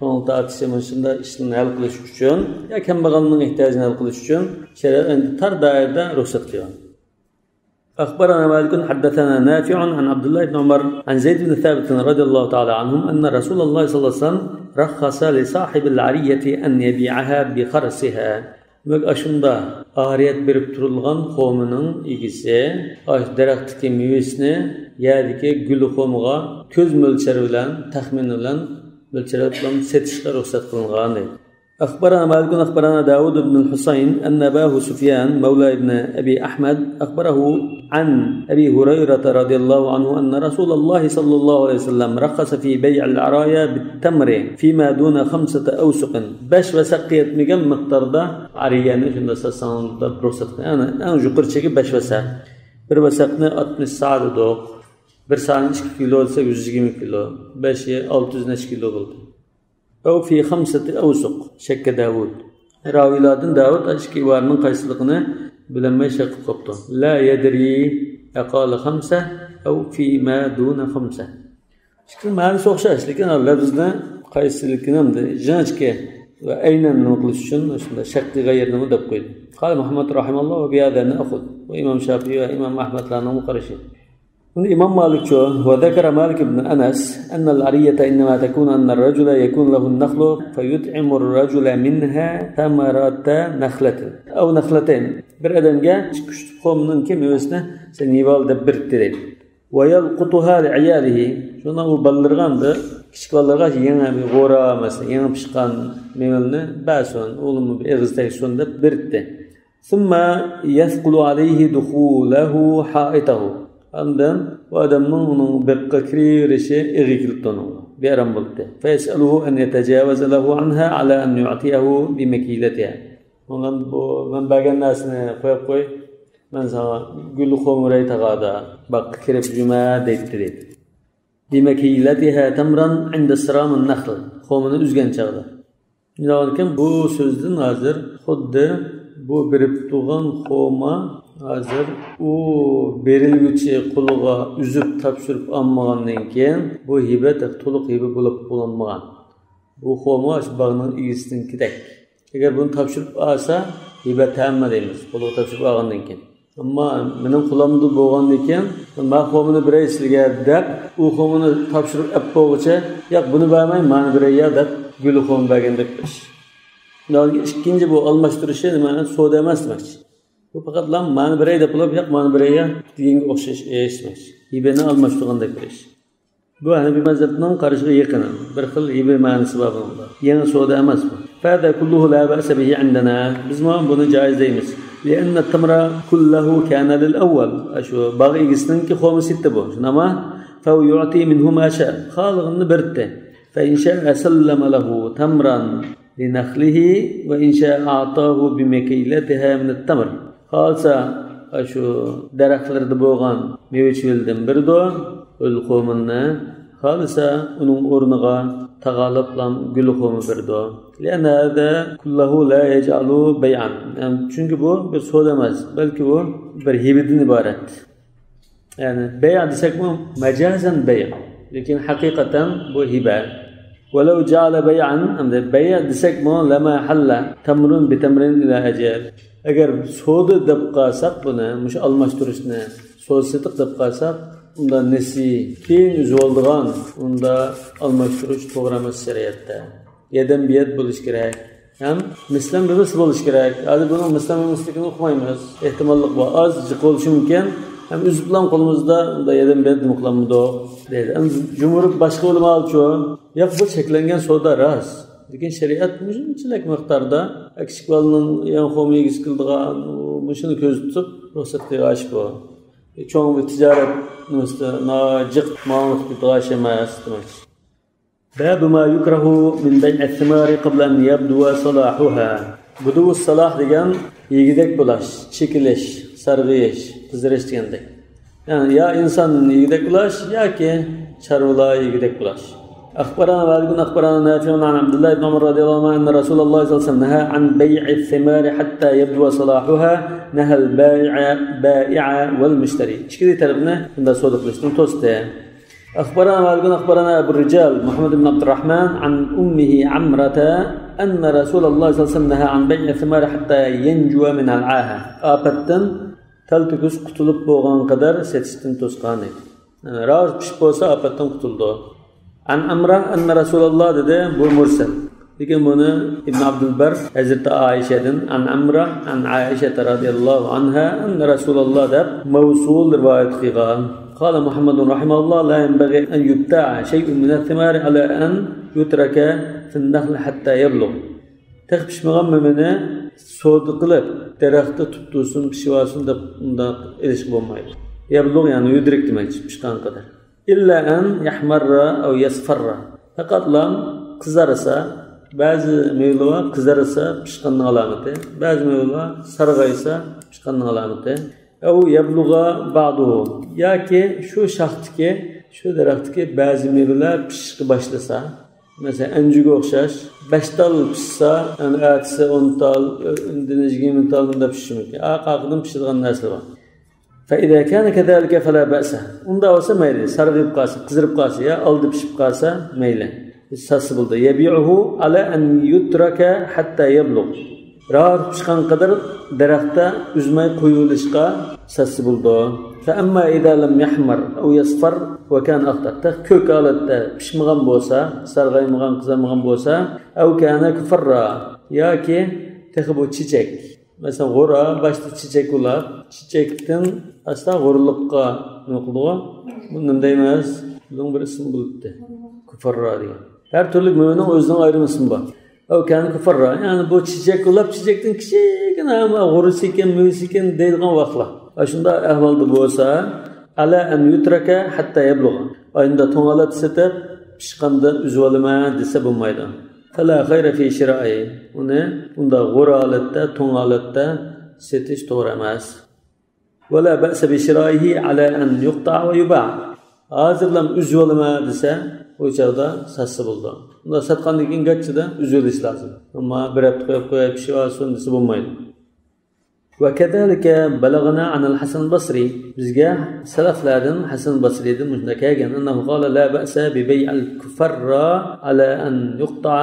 ko'ngil tortishimi shunda ishni hal qilish uchun ya kambag'alning ehtiyojini hal qilish uchun shariat endi tar doirada ruxsat qilgan. أخبرنا مالك حدثنا نافع عن عبد الله بن عمر عن زيد بن ثابت رضي الله تعالى عنهم أن رسول الله صلى الله عليه وسلم رخص لصاحب العرية أن يبيعها بخرسها. Aşında ariyet berip turulgan qo'mining egisi daraxtdagi mevasini yerdagi gul qo'miga ko'z mo'lchari bilan, taxmin bilan mo'lcharlab setishga ruxsat qilingan deydi. أخبرنا مالك أخبرنا داود بن الحسين أن أباه سفيان مولى ابن أبي أحمد أخبره عن أبي هريرة رضي الله عنه أن رسول الله صلى الله عليه وسلم رخص في بيع العرايا بالتمر فيما دون 5 أوسق باش وسقيت مجمع مقدار عريانة في النصاصان برخصة أنا جقر شيء باش وسق bir وسقنا 60 saat دوق bir saat 2 kilo olsa 120 kilo 5 600 kilo oldu. أو في 5 أوسق شك داود راويلادن داود أشكي وارمن قيسلقنا بلما يشق قبطه لا يدري أقال 5 أو فيما دون 5 شكل معنى سوخشاش لكن الله بزنا قيسلقنا جانشك ve aynen nima qilish uchun shunda shakki g'ayrni deb qo'ydi. Qala Muhammad rahimalloh va biyada na'khud. Va Imom Shafi'i va Imom Ahmadlarning qarashi. الإمام مالك وذكر مالك بن أنس أن العرية إنما تكون أن الرجل يكون له النخل فيطعم الرجل منها ثمرة نخلة أو نخلتين bir adamga kuchli qomning mevasini sen yeyol deb birtdi ويلقطها لعياله shuna u ballarganda kichik ballarga yana bir g'ora masalan yana pishgan mevani ba'son o'g'limni bir eg'izdagi shun deb birtdi ثم يثقل عليه دخوله حائطه Ondan bu adamın onun bekka kirişi egikiltonu bir aram buldu. Fesaluhu en yetecavaz lahu anha ala en yu'tiyahu bi mekilatiha. Ondan bu ben bagan nasını koy ben sana gül xomray taqada bak kirib juma deydi. Bi mekilatiha tamran inda siram an-nakhl. Xomini uzgan chaqda. Lekin bu so'zdan hozir xuddi bu birib turgan xoma hazır o berilguchi quliga uzib topshirib olmagandan keyin bu hiba to'liq hiba bo'lib qo'llanmagan. Bu xo'mosh bag'ning egisidan kedak. Agar buni topshirib olsa hiba tamma deymiz. Quliga topshirib olgandan keyin. Ammo mening qulimda bo'lgandan keyin men xomini biray sizga deb u xomini topshirib olib qo'yguncha, yo'q buni bermay, meni biray deb gul xom bergandek ish. İkinci bu almashtirishi nimani savdo emas demakchi. Bu faqat lam mani biray deb bo'lib, yo'q mani birayga deganga o'xshash emas. Hibani almashtirgandek bir ish. Bu Hanafi mazhabining qarashiga yaqin. Bir xil hiba ma'nosi bor bunda. Yangi savdo emas bu. Fada kulluhu la ba'sa bihi indana. Biz buni joiz deymiz. لأن التمر كله كان للأول. Shu bog' egisininki xomisitti bu. Shunama fa yu'ti minhu ma sha. Xalqni birdi. Fa in sha'a sallama lahu tamran li nakhlihi wa in sha'a a'tahu bi makilatiha min at-tamr. Halsa şu daraxtlarda bo'lgan mevachildan birdo ul qo'minni halsa uning o'rniga tag'alablan gul qo'mi birdo. Lana hada kulluhu la yaj'alu bay'an. Chunki bu bir savdo emas, balki bu bir hibadan iborat. Yani bay' desak bu majazan bay', lekin haqiqatan bu hiba. ولو جعل بيعا أم بيع دسك ما لما حل تمر بتمر إلى أجل. Agar savdo deb qalsak buni, mush almashtirishni, so'zsidiq deb qalsak, unda nesi keyin uzoldigan, unda almashtirish to'g'ri emas shariatda. Yedam biyat bo'lish kerak. Ham mislan birisi bo'lish kerak. Hali buni mislan emasligini uqmaymiz. Ehtimollik bor. Az bo'lishi mumkin. Ham uzib bilan qo'limizda unda yedam biyat muqlamdo deydi. Jumhur boshqa ulamachi, yo'q bu cheklangan savdo ras. Lekin shariat shunchalik miqdorda kichik bolaning yanxomi egis qildigan shuni ko'z tutib ruxsat qilish bu. Cho'ng bir tijorat nojiq ma'lum qilish emas demak. Bab ma yukrahu min bay' ath-thimari qabla an yabdu salahuha. Budu salah degan yigidek bo'lash, chekilish, sarg'iyish, qizirish degandek. Ya'ni ya inson yigidek bo'lash yoki charvolar yigidek bo'lash. أخبرنا مالك أخبرنا نافع عن عبد الله بن عمر رضي الله عنه أن رسول الله صلى الله عليه وسلم نهى عن بيع الثمار حتى يبدو صلاحها نهى البائع والمشتري. شكري تربنا عند صدق لشتم توسته. أخبرنا مالك أخبرنا أبو الرجال محمد بن عبد الرحمن عن أمه عمرة أن رسول الله صلى الله عليه وسلم نهى عن بيع الثمار حتى ينجو من العاهة. أبتن تلتقس قتلب بوغان قدر ستشتن توسقاني. راز بشبوسا أبتن قتلدو. An Amra anna Rasulullah dedi bu mursal. Lekin buni Ibn Abdul Bar Hazrat Aishadan an Amra an Aisha radhiyallohu anha anna Rasulullah deb mavsul rivoyat qilgan. Qala Muhammad rahimahullah la yanbaghi an yubta'a shay'un min ath-thimar ala an yutraka fi an-nakhl hatta yablugh. Taqpishmagan meni savdo qilib daraxtda tuttursin, pishvasin deb unda elish bo'lmaydi. Yablugh yani yudrik demakchi, pishgan qadar. İlla an yahmarra aw yasfarra. Faqat lam qizarsa, ba'zi mevlar qizarsa pishqanning alomati, ba'zi mevlar sarg'aysa pishqanning alomati. Aw yablugha ba'duhu. Yoki shu shaxtiki, shu daraxtdagi ba'zi mevlar pishishga boshlasa, masalan anjuga o'xshash 5 tal pishsa, yani atsa 10 tal, indiniz 20 tal unda pishishi mumkin. Aqaqdan pishadigan narsa bor. فإذا كان كذلك فلا بأس. Unda olsa mayli, sarg'ib qolsa, qizirib qolsa, ya oldi pishib qolsa mayli. sasi bo'ldi. Yabi'uhu ala an yutraka hatta yablugh. Rahat chiqqan qadar daraxtda uzmay qo'yilishga sasi bo'ldi. Fa amma idza lam yahmar aw yasfar va kan aqtar. Ko'k holatda pishmagan bo'lsa, sarg'aymagan, qizarmagan bo'lsa, aw kana kufarra yoki texi bu çiçek. Mesela g'ora başta çiçek ular, çiçekten asla g'orliqqa nima qildi? Bundan deymiz, bunun bir ismi bo'libdi. Kufarra degan. Her türlü mo'minning o'zining ayrim ismi bor. Aw kana kufarra, ya'ni bu çiçek ulab çiçekten kichigina ama g'orisi ekan, mo'yisi ekan deydigan vaqtlar. Shunda ahvolda bo'lsa, ala an yutraka hatta yablugh. Ayında to'ng'alat setib, pishqanda uzib olma desa bo'lmaydi. Fala khayra fi shira'i. Uni unda g'ora holatda, to'ng holatda setish to'g'ri emas. Wala ba'sa bi shira'ihi ala an yuqta va yuba'. Hozirlam uzib olma desa, o'chaqda sasi bo'ldi. Unda satqandan keyin gachchida uzib olish lozim. Ammo bir hafta qo'yib pishib olsin desa bo'lmaydi. وكذلك بلغنا عن الحسن البصري بزجا سلف لادن حسن البصري دم مشنكاجن أنه قال لا بأس ببيع الكفر على أن يقطع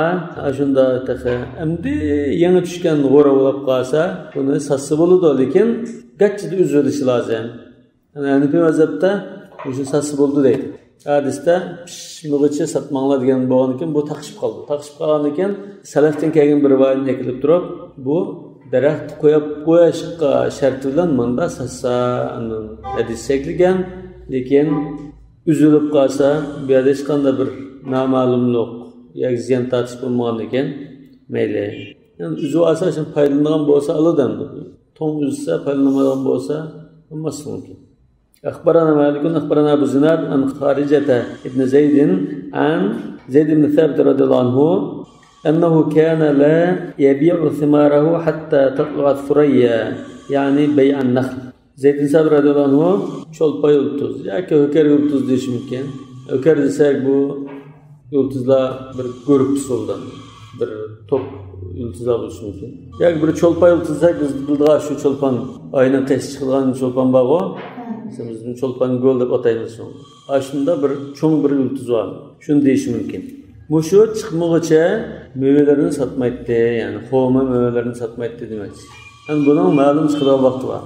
أجندا تخ أمدي ينتشكن غورا ولقاسا ونسحسبولو لكن قتل أزولش لازم أنا في مذهبته وش سحسبولو ده hadisda pishmig'icha satmanglar degan bo'lgan ekan, bu taqishib qoldi. Taqishib qolgan ekan, salafdan kelgan bir rivoyatni kelib turib, bu daraxt qo'yib qo'yishga shart bilan manda sassa hadis chekilgan, lekin uzilib qolsa, bu yerda hech qanday bir noma'lumlik yoki ziyon tortish bo'lmagan ekan, mayli. Yani uzib olsa, shuni foydalangan bo'lsa aladan. To'ng uzsa, foydalanmagan bo'lsa, bo'lmasi mumkin. أخبرنا مالك أخبرنا أبو زناد عن خارجة ابن زيد عن زيد بن ثابت رضي الله عنه أنه كان لا يبيع ثماره حتى تطلع الثريا يعني بيع النخل. زيد بن ثابت رضي الله عنه شول باي يلتز ياكي هكر يلتز ديش ممكن هكر ديساك بو يلتزلا bir grup soldan bir top yıldızlar buluşu mümkün. Yani bir çolpa yıldızsak biz bildiğimiz şu çolpan aynen test çıkılan çolpan bağı o. Bizim çolpan göl dep atayımız şu. Aşında bir çoğun bir yıldız var. Şunu değişim mümkün. Bu şu çıkmağıça meyvelerini satmaydı yani kovma meyvelerini satmaydı demek. Yani bunun malum çıkılan vakti var.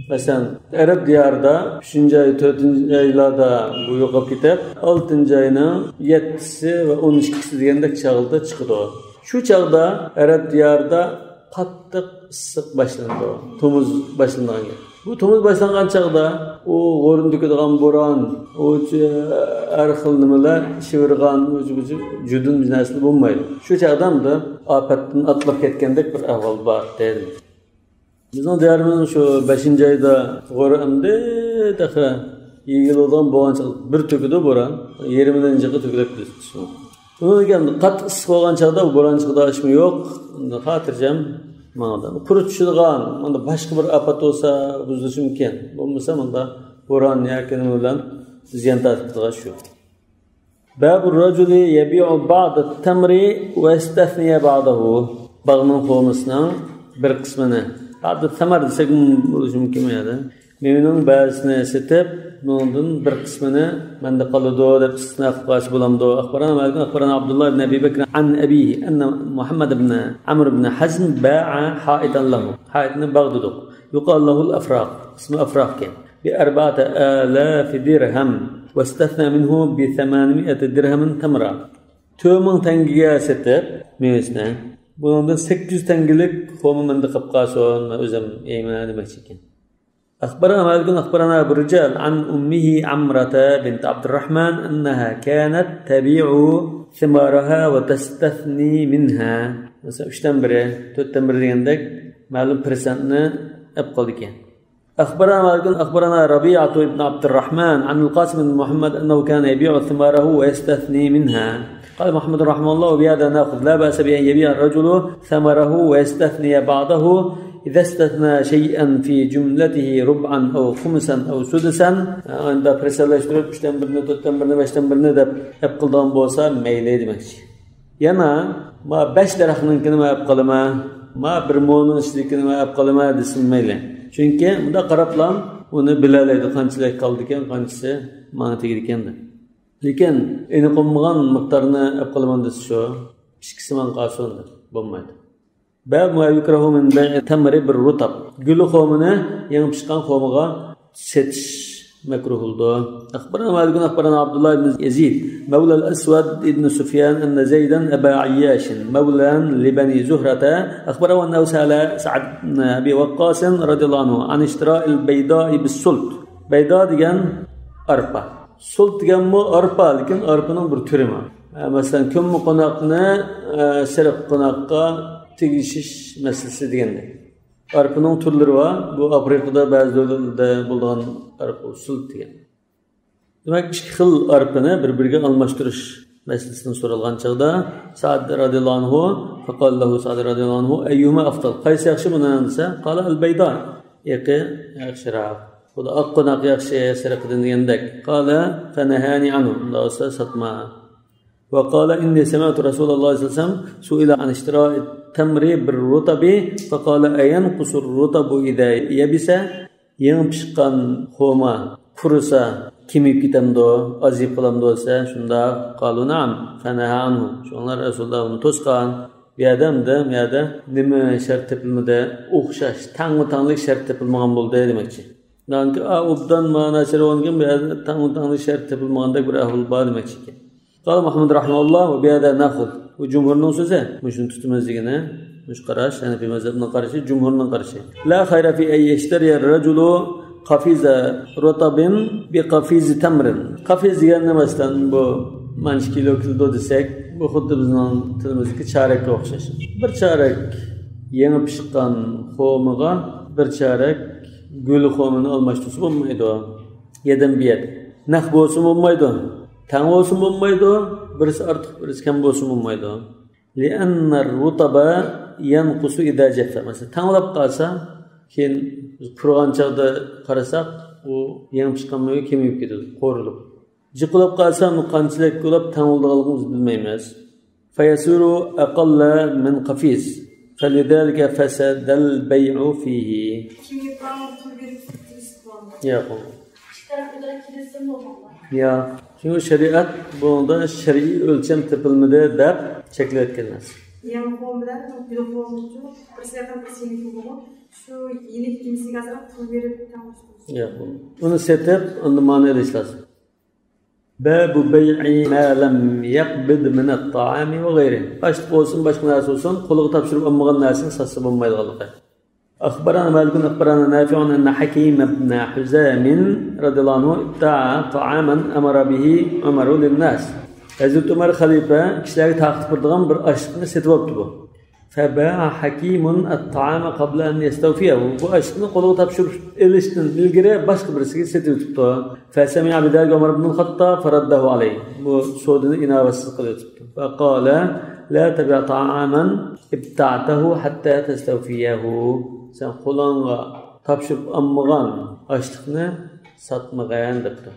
Mesela Arap diyarda 3. ay 4. aylarda bu yoqab ketib 6. ayının 7'si ve 12'si degandek çağılda çıkıdı o. Şu çağda Arap diyarda qattiq issiq başlandı o. Tomuz başlangan. Bu tomuz başlangan çağda o g'o'rin to'kadigan bo'ron, o har xil nimalar shivirgan, judun narsa bo'lmaydi. Shu chaqdamda ofatdan atlab ketgandek bir ahvol bor dedi. Bizning diyorimizning shu 5-oyda g'o'rimda taqa yig'ilgan bo'lgan bir to'kidi bo'ron, yeridan jiqi to'kilib ketdi. Bundan keyin qattiq issiq bo'lgan chaqda bo'ron chiqdi, ishmi yo'q. Xotirjam ma'noda qurut tushirgan, unda boshqa bir afat bo'lsa buzilishi mumkin. Bo'lmasa bunda bo'ron yoki nima bilan ziyon tortadigan shu. Babur rajuli yabi'u ba'd at-tamri wa yastathniya ba'dahu. Bag'ning qo'misining bir qismini ba'd at-tamr desak bo'lishi mumkin edi. Mevning ba'zisini setib, bundan bir qismini menda qoladi deb istisno qilish bo'lamdi. Axbarana Malik axbarana Abdullah ibn Abi Bakr an abihi anna Muhammad ibn Amr ibn Hazm ba'a ha'idan lahu. Ha'idni bag'duduq. Yuqal lahu al-afraq. Ismi afraq kan. ب4000 درهم واستثنى منه ب800 درهم تمرة. 2000 tangga setib mevasini. Bundan 800 tangilik qo'mi menda qilib qolsin, o'zim yeyman demoqchi ekan. أخبرنا مالك أخبرنا أبو الرجال عن أمه عمرة بنت عبد الرحمن أنها كانت تبيع ثمارها وتستثني منها. مثلا اشتمبره تتمبر عندك معلوم برسنتنا أبقى لك. أخبرنا مالك أخبرنا ربيعة بن عبد الرحمن عن القاسم بن محمد أنه كان يبيع ثماره ويستثني منها. قال محمد رحمه الله وبهذا نأخذ لا بأس بأن يبيع الرجل ثمره ويستثني بعضه إذا استثنى شيئا في جملته ربعا أو خمسا أو سدسا عند برسالة üçten birini, dörtten birini, beşten birini de hep kıldan bolsa meyle demekçi. Yana ma 5 daraxtninkini ma hep kılıma, ma bir mo'nun ishlikini ma hep kılıma desin meyle. Çünkü bunda qaraplam onu bilalaydi qanchalik qoldi ekan, qanchasi mana tegdi ekan. Lekin eni qo'ymagan miqdorni olib qolaman desa shu pishkisi man qolsin bo'lmaydi. Bab ma yukrahu min bay'i tamri bir rutab. Guli xomini yangi pishgan xomiga setish makruh bo'ldi. Akhbarana Malik akhbarana Abdullah ibn Yazid mawla al-Aswad ibn Sufyan anna Zaydan Aba Ayyash mawlan li bani Zuhrata akhbarahu annahu sa'ala Sa'd ibn Abi Waqqas radhiyallahu anhu an ishtira' al-bayda'i bis-sult. Bayda degan arpa. Sult deganmi arpa, lekin arpaning bir turi bor. Masalan, ko'mmi qo'noqni siriq qo'noqqa tegishish masalasi deganda. Arpaning turlari bor. Bu Afrikada ba'zi joylarda bo'lgan arpa sult degan. Demak, ikki xil arpani bir-biriga almashtirish masalasini so'ralgan chaqda Sa'd radhiyallohu anhu faqala lahu Sa'd radhiyallohu anhu ayyuma afdal? Qaysi yaxshi bundan desa, qala al-bayda. Yaxshiroq. Bu da aqqonaq yaxshi siriqdan degandek. Qala fanahani anhu. Unda satma. وقال إني سمعت رسول الله صلى الله عليه وسلم سئل عن اشتراء التمر بالرطب فقال أينقص الرطب إذا يبس ينبشقان خوما فرسا كيمي كتمدو أزيب قلمدو شندا قالوا نعم فنهى عنه شونlar Rasulullah onu tosqan biyadamda miyada nima shart tepilmadi o'xshash tangli shart tepilmagan bo'ldi demakchi. Danki obdan ma'nosi bo'lgan biyada tangli shart tepilmagandek bir ahvol bor demakchi. قال محمد رحمه الله وبهذا ناخذ وجمهور نصوصه مش تتمزجنا مش قراش أنا في مذهبنا قرشي جمهورنا قرشي لا خير في أن يشتري الرجل قفيز رطب بقفيز تمر قفيز يعني مثلا بو منش كيلو desek bu xuddi bizning tilimizga charakka o'xshash. Bir charak yangi pishgan xomiga bir charak gul xomini almashtirsa bo'lmaydi. Yedim biyat. Naq bo'lsa bo'lmaydi. Tang bo'lsin bo'lmaydi, birisi ortiq, birisi kam bo'lsin bo'lmaydi. Li'anna ar-rutaba yanqusu idza jaffa. Masalan, tanglab qolsa, keyin qurgan chaqda qarasak, u yangi pishqanmaga kemayib ketadi, qo'rilib. Jiqilib qolsa, uni qanchalik bo'lib tangladiganligimizni bilmaymiz. Fayasiru aqalla min qafiz. Falidhalika fasada al-bay'u fihi. Ya Ya, çünkü şeriat bunda şer'i ölçem tepilmedi deb cheklayotganlar. Yang qo'mdan telefon uchun prezidentam prezidentim shu yillik kimsiga azroq pul berib tanishtirdi. Ya, uni setib, uni ma'no etish lazim. Babu bay'i ma lam yaqbid min at-ta'ami wa ghayrihi. Boshqa bo'lsin, boshqa narsa bo'lsin, qo'liga topshirib olmagan narsani sotsa bo'lmaydiganligi. أخبرنا مالك أخبرنا نافع أن حكيم بن حزام رضي الله عنه ابتاع طعاما أمر به عمر للناس. Hazreti Ömer Halife kişileri takip ettiğim bir aşkını setiboptu bu. فباع حكيم الطعام قبل أن يستوفيه. Bu aşkını kolu tapşırıp iliştin ilgire başka birisi setiboptu. فسمع بذلك عمر بن الخطاب فرده عليه. Bu sodunu inavasız kılıyordu. فقال لا تبع طعاما ابتعته حتى تستوفيه. Sen kulağına tapşırıp ammagan açlıkını satmagayan depti.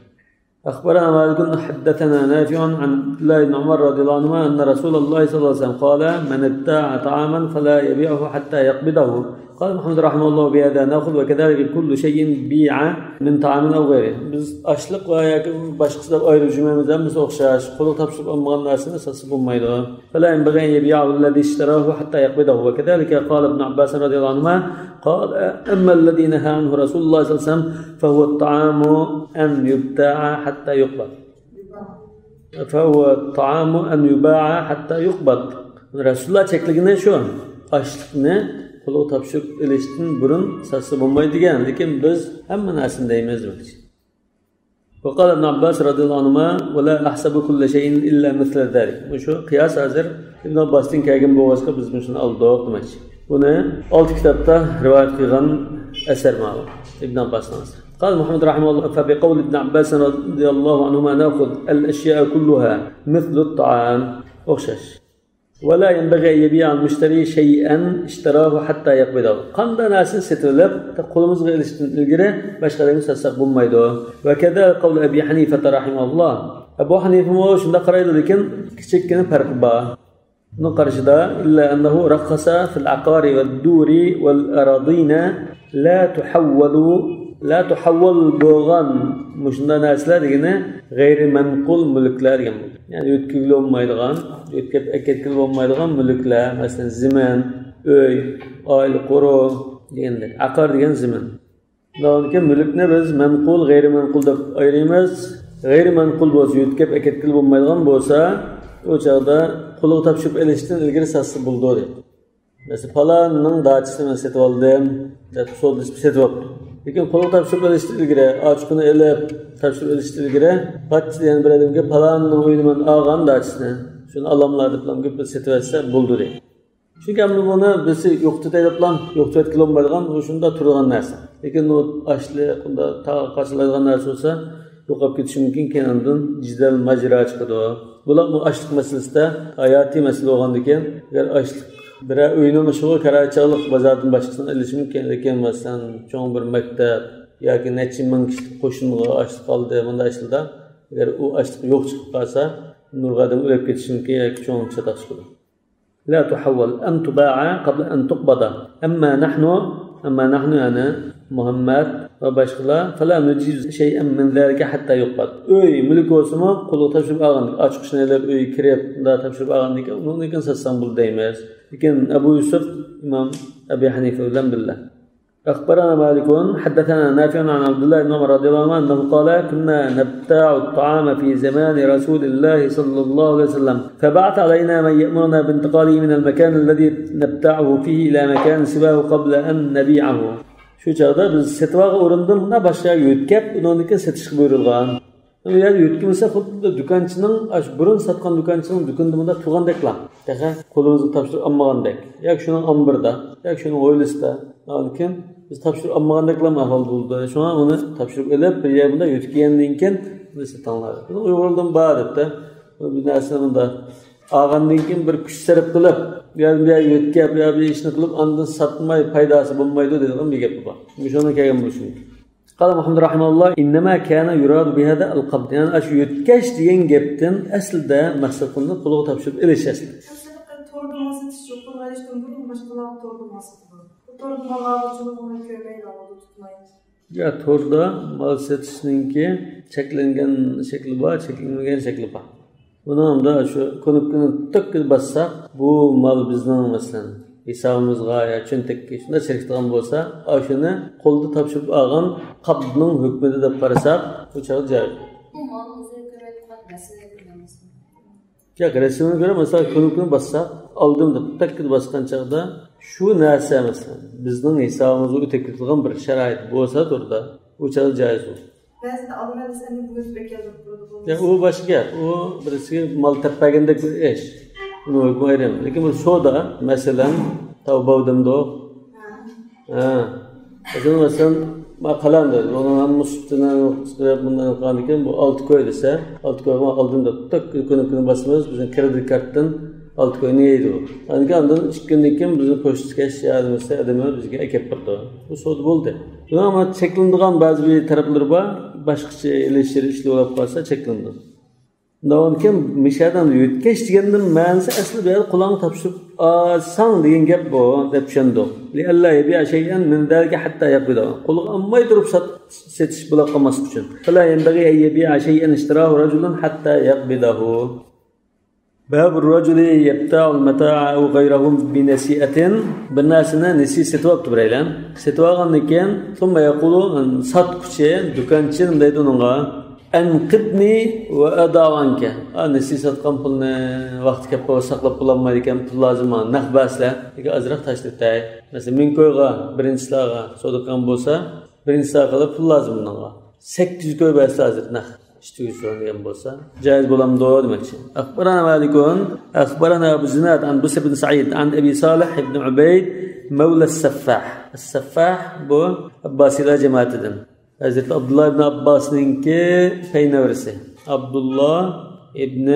أخبرنا مالك حدثنا نافع عن عبد الله بن عمر رضي الله عنهما أن رسول الله صلى الله عليه وسلم قال من ابتاع طعاما فلا يبيعه حتى يقبضه. قال محمد رحمه الله بهذا نأخذ وكذلك كل شيء بيع من طعام أو غيره. Biz açlık ve başkası ayrı cümlemizden biz okşaş. Kulu tapşırıp almayan narsını satıp olmaydı. فلا ينبغي أن يبيعه الذي اشتراه حتى يقبضه. وكذلك قال ابن عباس رضي الله عنهما قال أما الذي نهى عنه رسول الله صلى الله عليه وسلم فهو الطعام أن يبتاع حتى يقبض. فهو الطعام أن يباع حتى يقبض. Resulullah çekliğine şu açlıkını kulu tapşırıp iliştin burun sası bulmayı diyen. Lekin biz hemen aslında deyimiz demek. وقال ابن عباس رضي الله عنهما ولا أحسب كل شيء إلا مثل ذلك. Bu şu kıyas hazır İbn Abbas'ın kâgin boğazka biz bunu aldık demek. Bunu 6 kitapta rivayet kılgan eser malum. İbn Abbas'tan eser. قال محمد رحمه الله فبقول ابن عباس رضي الله عنهما نأخذ الأشياء كلها مثل الطعام أخشش ولا ينبغي أن يبيع المشتري شيئا اشتراه حتى يقبضه. Qanda narsa setilib, qo'limizga ilgari boshqalarga satsak bo'lmaydi. Va kada qawl Abi Hanifa rahimahulloh. Abu Hanifa mo shunda qaraydi, lekin kichikgina farq bor. Uni qarashida illa annahu rakhasa fil aqari wad duri wal aradina la tuhawwalu La tuhawwal bo'lgan mushunda narsalar degani g'ayri manqul mulklar degan. Ya'ni o'tkazib bo'lmaydigan, o'tkazib bo'lmaydigan mulklar, masalan, zimin, uy, oila qurib deganda, aqar degan zimin. Bundan mulkni biz manqul, g'ayri manqul deb ayiramiz. G'ayri manqul bo'lsa, o'tkazib bo'lmaydigan bo'lsa, o chaqda qulluq topshirib olishdan ilgari sassi bo'ldi deb. Mesela falanning dachisini setib oldim, deb so'ldi setib oldim. Lekin qulluq topshirib olishdan ilgari, ochiqni elib topshirib olishdan ilgari, patchi degan bir odamga falanning uyini men olgan dachisini, shuni alamlar deb gap setib olsa bo'ldi deb. Chunki buni biz yo'qtib deblan, yo'qtib etkilolmaydigan, o'shunda turgan narsa. Lekin u ashli, unda qochiladigan narsa bo'lsa, yo'qolib ketishi mumkin, keyin undan jidal majra chiqadi. Bular bu açlık meselesinde hayati mesele olan diken, eğer açlık bir uyunun ışığı Karaçalık bazardan başkasına ilişim mümkün, lekin mesela çoğun bir mektep, ya ki neçin min kişilik koşulmuğa açlık aldı, bunda açlıkta, eğer o açlık yok çıkıp kalsa, nurgadan ölüp geçişim mümkün, ya ki çoğun çatak çıkıdı. La tuhawwal an tuba'a qabla an tuqbada. Amma nahnu yani Muhammed ve başkalar fala nuciz şey'en min zalika hatta yuqbad. Öy mülk olsa mı qulluq topshirib olgandik, ochiq ishlar uy kirib, unda topshirib olgandik, uni lekin satsam bo'ldi deymiz. Lekin Abu Yusuf İmam Abi Hanife bilan billah. أخبرنا مالك حدثنا نافع عن عبد الله بن عمر رضي الله عنه أنه قال كنا نبتاع الطعام في زمان رسول الله صلى الله عليه وسلم فبعث علينا من يأمرنا بانتقاله من المكان الذي نبتاعه فيه إلى مكان سواه قبل أن نبيعه. Şu çağda biz setvaga o'rindan buna başqa yo'tkab, undan keyin setishga buyurilgan. Eğer yo'tkimasa xuddi dukanchining, burun satgan dukanchining dukanda bunda turgandeklar. Daga qo'limizga topshirib olmagandek. Yoki shuni ombirda, yoki shuni o'ylisda. Lekin biz topshirib olmagandeklar ahvol bo'ldi. Shuna uni topshirib olib, bir yerda yo'tgandan keyin biz satanlar. Buni Uyg'urdan bor debdi. Bu narsani bunda ağandan keyin bir kuch sarf qilib, bir yo'tkab, bir ishni qilib, andan satmay foydasi bo'lmaydi degan bir gap bor. Bu shuni kelgan bo'lsin. Qala Muhammad rahimahulloh innama kana yuradu bihada al-qabd. Yani aş yutkash degan gapdan aslida maqsad qilib qulluq topshirib elish asli. Torda masatish yo'q, qilishdan burun boshqalar torda masatish. Torda malabachini uni ko'maydi, oldi tutmaydi. Ya torda mal satishninki cheklangan shakli bor, cheklanmagan shakli bor. Bunun da şu konukunu tık bassak bu mal bizden mesela hesabımızga ya çöntekki şunda çeliktiğin bolsa aşını kolda tapşırıp algan qabdının hükmünde de parasak bu çağı caiz. Bu malımıza göre resmine göre mesela. Ya resmine göre mesela konukunu bassak aldım da tık baskan çağda şu narsa mesela bizden hesabımızı ötekildiğin bir şerait bolsa orada bu çağı caiz olur. Bazı da adamlar seni bu gözbekeldir burada. Ya o başka, o birisi mal tepegindek bir iş. Bunu uygulayırım. Lakin bu soda mesela tavbavdımda. Mesela makalandır. Onun musbitinden bundan kanıken bu 6 koy dese, 6 koy aldığında tak konu basmıyoruz. Bizim kredi karttan 6 koy neydi o? Yani andan çıkındıkken bizim poşetik eşya mesela adamlar bizge ekip yaptı. Bu soda buldu. Ama çekildiğin bazı bir tarafları var. Başqacha eleştiri işli olab qolsa cheklandi. Undan keyin mishadan yutkash deganning ma'nosi asli bu yerda qulog'ini topshirib olsang degan gap bu deb tushundim. Li alla yabi'a shay'an min dalika hatta yaqbida. Qulog olmay turib setish bo'la qolmas uchun. Fala yanbaghi an yabi'a shay'an ishtarahu rajulun hatta yaqbidahu. Bab ar-rajuli yabta'u al-mata'a aw ghayrahu bi nasi'atin. Bir narsani nasi setib olib turaylan. Setib olgandan keyin thumma yaqulu satquchi dukanchi deydi unga anqidni va adawanka. Nasi satgan pulni vaqt kelib saqlab qo'yolmaydi ekan, pul lozim, naq basla. Lekin azroq tashlabtay. Masalan, 1000 ko'yga birinchilarga sodaqan bo'lsa, birinchilarga pul lozim unga. 800 ko'y basla hozir naq. İştüğüsünden bolsa caiz bulamdı demekçi. Akhbarana Malikun, akhbarana Abu Zinad an Busr bin Sa'id an Abi Salih ibn Ubayd mevla as-Saffah. As-Saffah bu Abbasiler cemaatinden. Hazreti Abdullah ibn Abbas'ınki peynevrisi. Abdullah ibn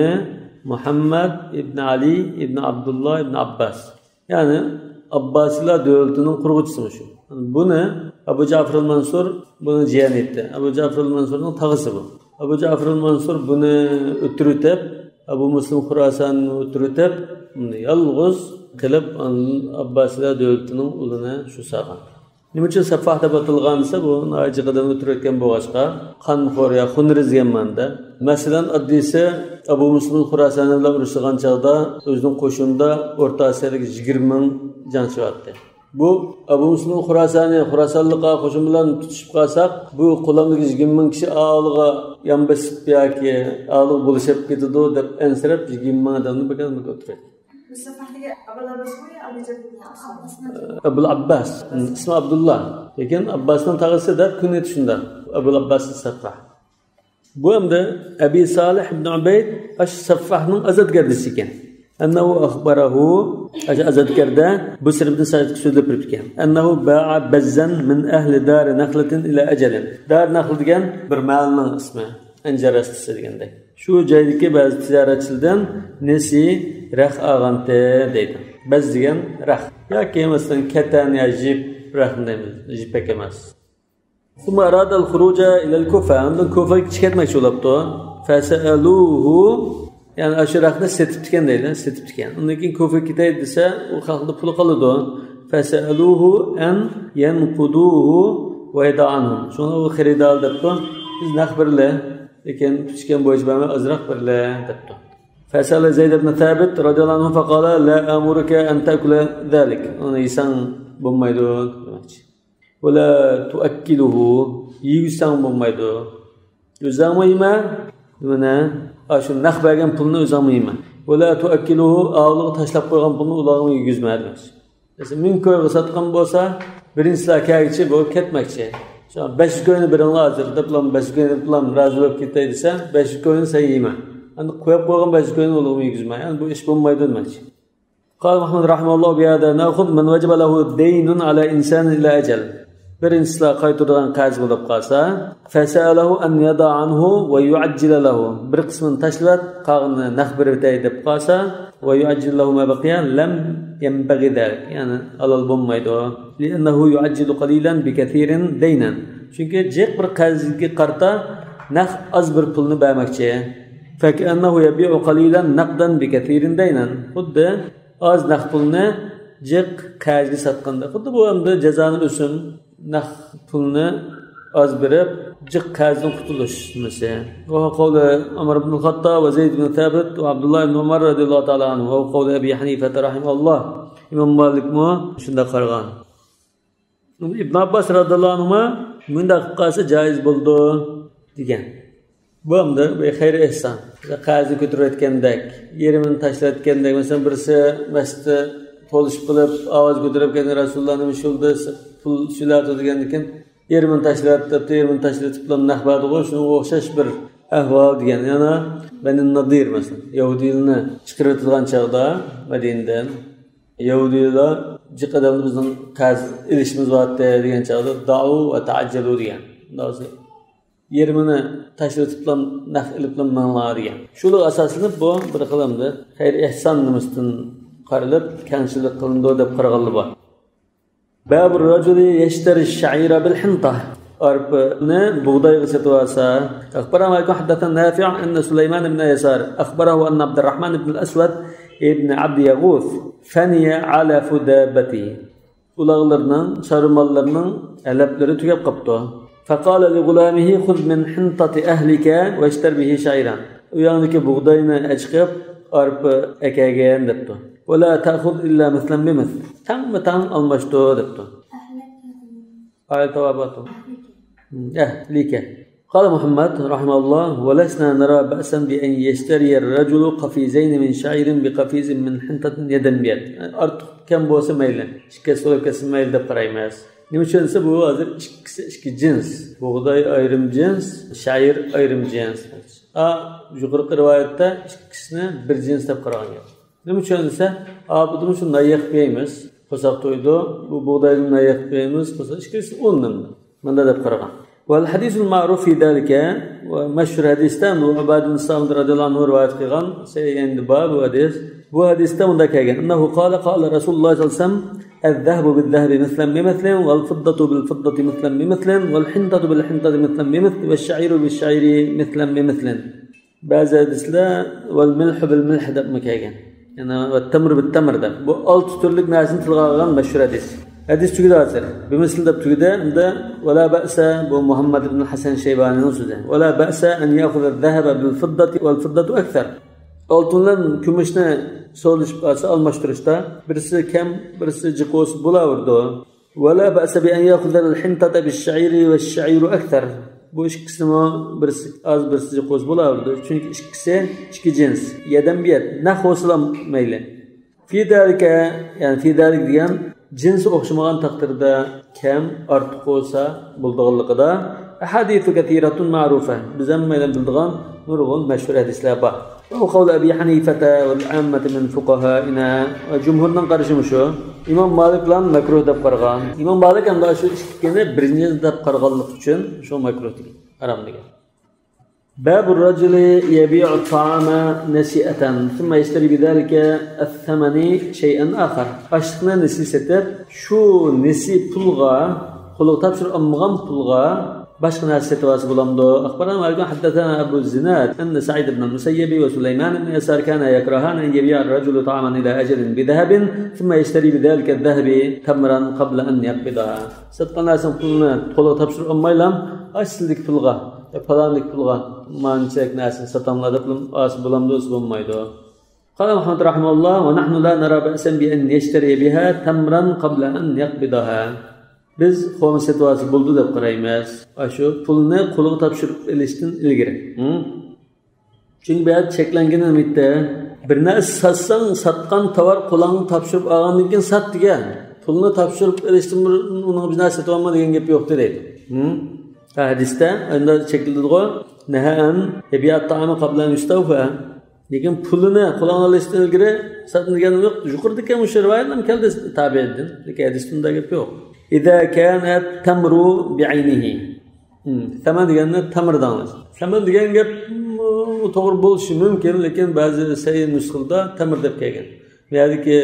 Muhammed ibn Ali ibn Abdullah ibn Abbas. Yani Abbasiler devletinin kurgucusu şu. Bunu Abu Ja'far al-Mansur bunu ciyan etti. Abu Ja'far al-Mansur'un tağısı bu. Abu Ja'far al-Mansur bunu ötürütüp, Abu Muslim Khurasan'ı ötürütüp, yalğız kılıp Abbasiler devletinin uluna şu sağan. Nima uchun saffah deb atalgan desa, bu jiqidan o'tirayotgan bo'lg'achqa qonxo'r yo xunriz deganmanda. Masalan, oddiysi Abu Muslim Xurosani bilan urushgan chaqda o'zining qo'shinida O'rta Osiyodagi 20 ming jangchi bor. Bu Abu Muslim Xurosonlikqa qo'shin bilan tutishib qolsak, bu qo'limdagi 20 ming kishi avliga yonbosib yoki avliga bo'lishib ketadi deb ansirab 20 ming odamni birga o'tiradi. Safahdagi Abul Abbas, ismi Abdullah. Lekin Abbasning tag'isi deb kunyat shunda. Abul Abbas Saffah. Bu hamda Abi Salih ibn Ubayd ash-Saffahning azadgardisi ekan. Annahu akhbarahu azadgarda bu sir ibn Sa'id so'zlab bergan. Annahu ba'a bazzan min ahli dar naqlatin ila ajalin. Dar naql degan bir malning ismi. Anjarastisi degandek. Shu joydagi ba'zi tijoratchilardan nesi rax ag'ante deydi. Biz degan rax. Yoki masalan katan yo jip rax deymiz. Jipek emas. Summa arada al-khuruja ila al-Kufa. Undan Kufaga chiqmoqchi bo'libdi. Fasaluhu yani shu raxni setib tikan deydi, setib tikan. Undan keyin Kufaga ketay desa, u xalqda pul qoladi. Fasaluhu an yanquduhu wa yad'anhum. Shuni u xaridor debdi. Biz naq birlar lekin tutishgan bo'yicha bami azroq birlar debdi. Fasal Zayd ibn Thabit radhiyallohu anhu faqala la amuruka an ta'kula zalik. Uni yesan bo'lmaydi demoqchi. Wala tuakkiluhu yeysan bo'lmaydi. O'zingmi yema? Mana shu naq bergan pulni o'zingmi yema. Wala tuakkiluhu avliga tashlab qo'ygan pulni ularga yegizma demoqchi. Masalan, 1000 ko'yga sotgan bo'lsa, birinchilar kelgichi bu ketmoqchi. Şu 5 koyunu birinle hazır, deplam 5 koyunu deplam razı olup gitti dese 5 koyunu sayıyma. Yani koyup koygan 5 koyunu olur mu yüzme? Yani bu iş bulmaydı demek. Kâl Muhammed rahimahullah biyâda nâkhud men vecebe lehu deynun ala insanin ila ecel. Birincisiyle kaytırdan qarz bulup kalsa fesâlehu en yada anhu ve yuaccile lehu. Bir kısmını taşlat, kağını nakbir bitay dep kalsa ve yuaccile lehu ma baqiyan lem yenbagi dalik. Yani alal bulmaydı o. Li'ennehu yuaccilu qalilan bi kathirin deynan. Çünkü cek bir qarzga qarta naq az bir pulni bermoqchi. Fakannahu yabi'u qalilan naqdan bi kathirin deynan. Xuddi az naq pulni cek qarzga sotganda. Xuddi bu hamda jazoni o'sin naq pulni az berib cek qarzdan qutulish nimasi. Va qawli Umar ibn al-Khattab va Zayd ibn Thabit va Abdullah ibn Umar radhiyallohu ta'ala anhu va qawli Abi Hanifa rahimahullah. İmam Malik mu shunda qargan. İbn Abbas radhiyallohu anhu bunda qilsa joiz bo'ldi degan. Bu hamda xayr ehson. Qarzni ko'tarayotgandek, yerimini tashlayotgandek, masalan birisi masjidda to'lishib qilib, ovoz ko'tarib kelgan Rasulullohning shulda pul shulardi degandan yerimini tashlayotdi, yerimini tashlatib bilan nahbadi qo'y, shunga o'xshash bir ahvol degan. Yana Bani Nadir masalan, Yahudiylarni chiqarayotgan chaqda Madinadan Yahudilar jiqadamni bizning qarz ilishimiz bor degan chaqda da'u va ta'ajjalu degan. Do'si yerimini tashlatib bilan naq ilib bilan manglar degan. Shular asoslanib bu bir qilimda xayr ehson nimasidan qarilib kanchilik qilindi deb qaraganlar bor. Babur rajuli yashtari ash-sha'ira bil hinta. Arpni buğdayga sotib olsa, akhbarana haddathan Nafi' anna Sulayman ibn Yasar akhbarahu anna Abdurrahman ibn al-Aswad ibn Abd Yaghuth faniya ala fudabati. Ulag'larning, sarmallarning alablari tugab qopdi. Faqala li gulamihi khudh min hintati ahlika wa ishtar bihi sha'iran. U yonidagi buğdayni achqib, arp akagan debdi. Va la ta'khud illa mithlan bimith. Tam almashdi debdi. Ayat tawabatu. Ahlika. قال محمد رحمه الله ولسنا نرى بأسا بأن يشتري الرجل قفيزين من شعير بقفيز من حنطة يدا بيد. Artık kam bo'lsa mayli. Ikkisi mayli deb qaraymiz. Nima uchun desa bu hozir ikki jins. Buğday ayrim jins, sha'ir ayrim jins. Yuqorqi rivoyatda ikkisini bir jins deb qaragan. Nima uchun desa, buni shunday yaqib yeymiz. Qo'saq to'ydi, bu buğdayni yaqib yeymiz, qo'saq ikkisi o'ndan. Manda deb qaragan. والحديث المعروف في ذلك ومشهور حديثان وعباد بن الصامت رضي الله عنه رواية قال سيئن باب وحديث وحديثان ذاك أنه قال رسول الله صلى الله عليه وسلم الذهب بالذهب مثلا بمثل والفضة بالفضة مثلا بمثل والحنطة بالحنطة مثلا بمثل والشعير بالشعير مثلا بمثل بعض حديثلا والملح بالملح ده مكاين يعني والتمر بالتمر ده bu 6 türlük narsini tilg'agan mashhur hadis. Hadis tugida hozir. Bimisil deb tugida unda wala ba'sa bu Muhammad ibn Hasan Shaybanining so'zi. Wala ba'sa an ya'khudha adh-dhahaba bil-fiddati wal-fiddatu akthar. Oltindan kumushni solishib olsa almashtirishda birisi kam, birisi jiqo'si bo'laverdi. Wala ba'sa bi an ya'khudha al-hintata bish-sha'iri wash-sha'iru akthar. Bu ikkisi birisi az, birisi jiqo'si bo'laverdi. Chunki ikkisi ikki jins. Yadam biyat, naq o'slam mayli. Fi dalika, ya'ni fi dalik degan jinsi o'xshamagan taqdirda kam ortiq bo'lsa bo'ldiganligida ahadithu kathiratun ma'rufa. Biz hammadan bildigan nurg'un mashhur hadislar bor. Bu qawl Abi Hanifata wal 'ammati min fuqaha'ina va jumhurning qarashi shu. Imom Malik bilan makruh deb qaragan. Imom Malik ham shu ikkini birinchi deb qaraganlik uchun shu makruh degan, harom degan. باب الرجل يبيع الطعام نسيئة ثم يشتري بذلك الثمن شيئا آخر. أشتنا نسي ستر شو نسي بلغة خلق تبشر أمغام بلغة باشنا ستواس بلامدو. أخبرنا مالك حدثنا أبو الزناد أن سعيد بن المسيب وسليمان بن يسار كان يكرهان أن يبيع الرجل طعاما إلى أجل بذهب ثم يشتري بذلك الذهب تمرا قبل أن يقبضها. ستنا سنقولنا خلق تبشر أمغام أشتلك بلغة falanlık bulgan mançak nasin satanlarda as bulamda usbunmaydı. Qala Muhammad rahimahullah ve nahnu la nara ba'san bi an yashtari biha tamran qabla an yaqbidaha. Biz qo'mi situasi bo'ldi deb qaraymiz. Shu pulni qo'liga topshirib olishdan ilgari. Chunki bu cheklangan umidda bir narsa satsang, satgan tovar qo'lingga topshirib olgandan keyin sat degan. Pulni topshirib olishdan uni biz narsa sotolma degan gap yo'q deydi. Hadiste anda çekildiği nehan yebiyat ta'amı qabla yustawfa. Lekin pulini qo'lga olishdan ilgari sotadigan yo'q. Yuqoridagi ham o'sha rivoyatdan keldi tabi edin. Lekin hadisda gap yo'q. İza kanat tamru bi'aynihi. Saman deganni tamirdan. Saman degan gap to'g'ri bo'lishi mumkin, lekin ba'zi sahih nusxada tamir deb kelgan. Bu yerdagi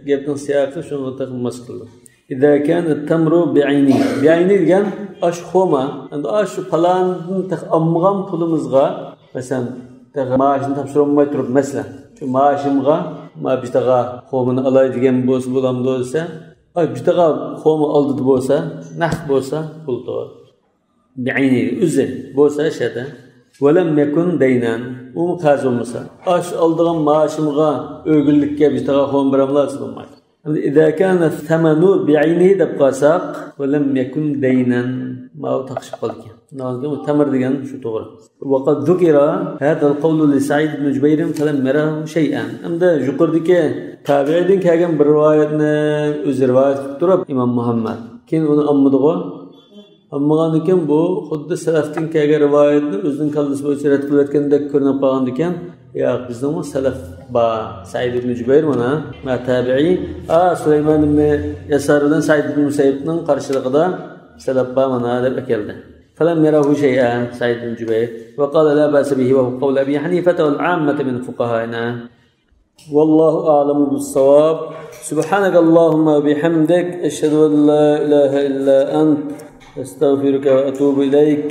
gapning siyaqi shuni o'taqmas qildi. إذا كان التمر بعينه degan aş xoma endi aş falan amğam pulumuzga mesela maaşını topşırmay turib mesela şu maaşımga ma bitaga xomini alay degan bo'lsa bo'lamdi bo'lsa ay bitaga xomi oldi bo'lsa naq bo'lsa puldi bi'ayni o'zi bo'lsa shada ولم يكن دينا qarz olmasa aş aldığım maaşımga o'gillikka bitaga xom biramlar bo'lmaydi. إذا كان الثمن بعينه دبقاساق ولم يكن دينا ما تخشى قلقه نعم تمر ديان شو تغرى وقد ذكر هذا القول لسعيد بن جبير فلم يره شيئا أم ده جقر ديك تابعين كأجن بروايتنا رواية تراب إمام محمد كين أنا أمضغه أمغان كم بو خد سلفتين كأجن روايتنا أزن كالس بوسيرت كلت كندك كرنا بان ديكان يا بزنو سلف با سعيد بن جبير منا ما تابعي سليمان بن يسار بن سعيد بن مسيبن قرشلقدا سلف با منا دب اكلده فلم يره شيئا سعيد بن جبير وقال لا باس به وهو قول ابي حنيفه والعامه من فقهائنا والله اعلم بالصواب سبحانك اللهم وبحمدك اشهد ان لا اله الا انت استغفرك واتوب اليك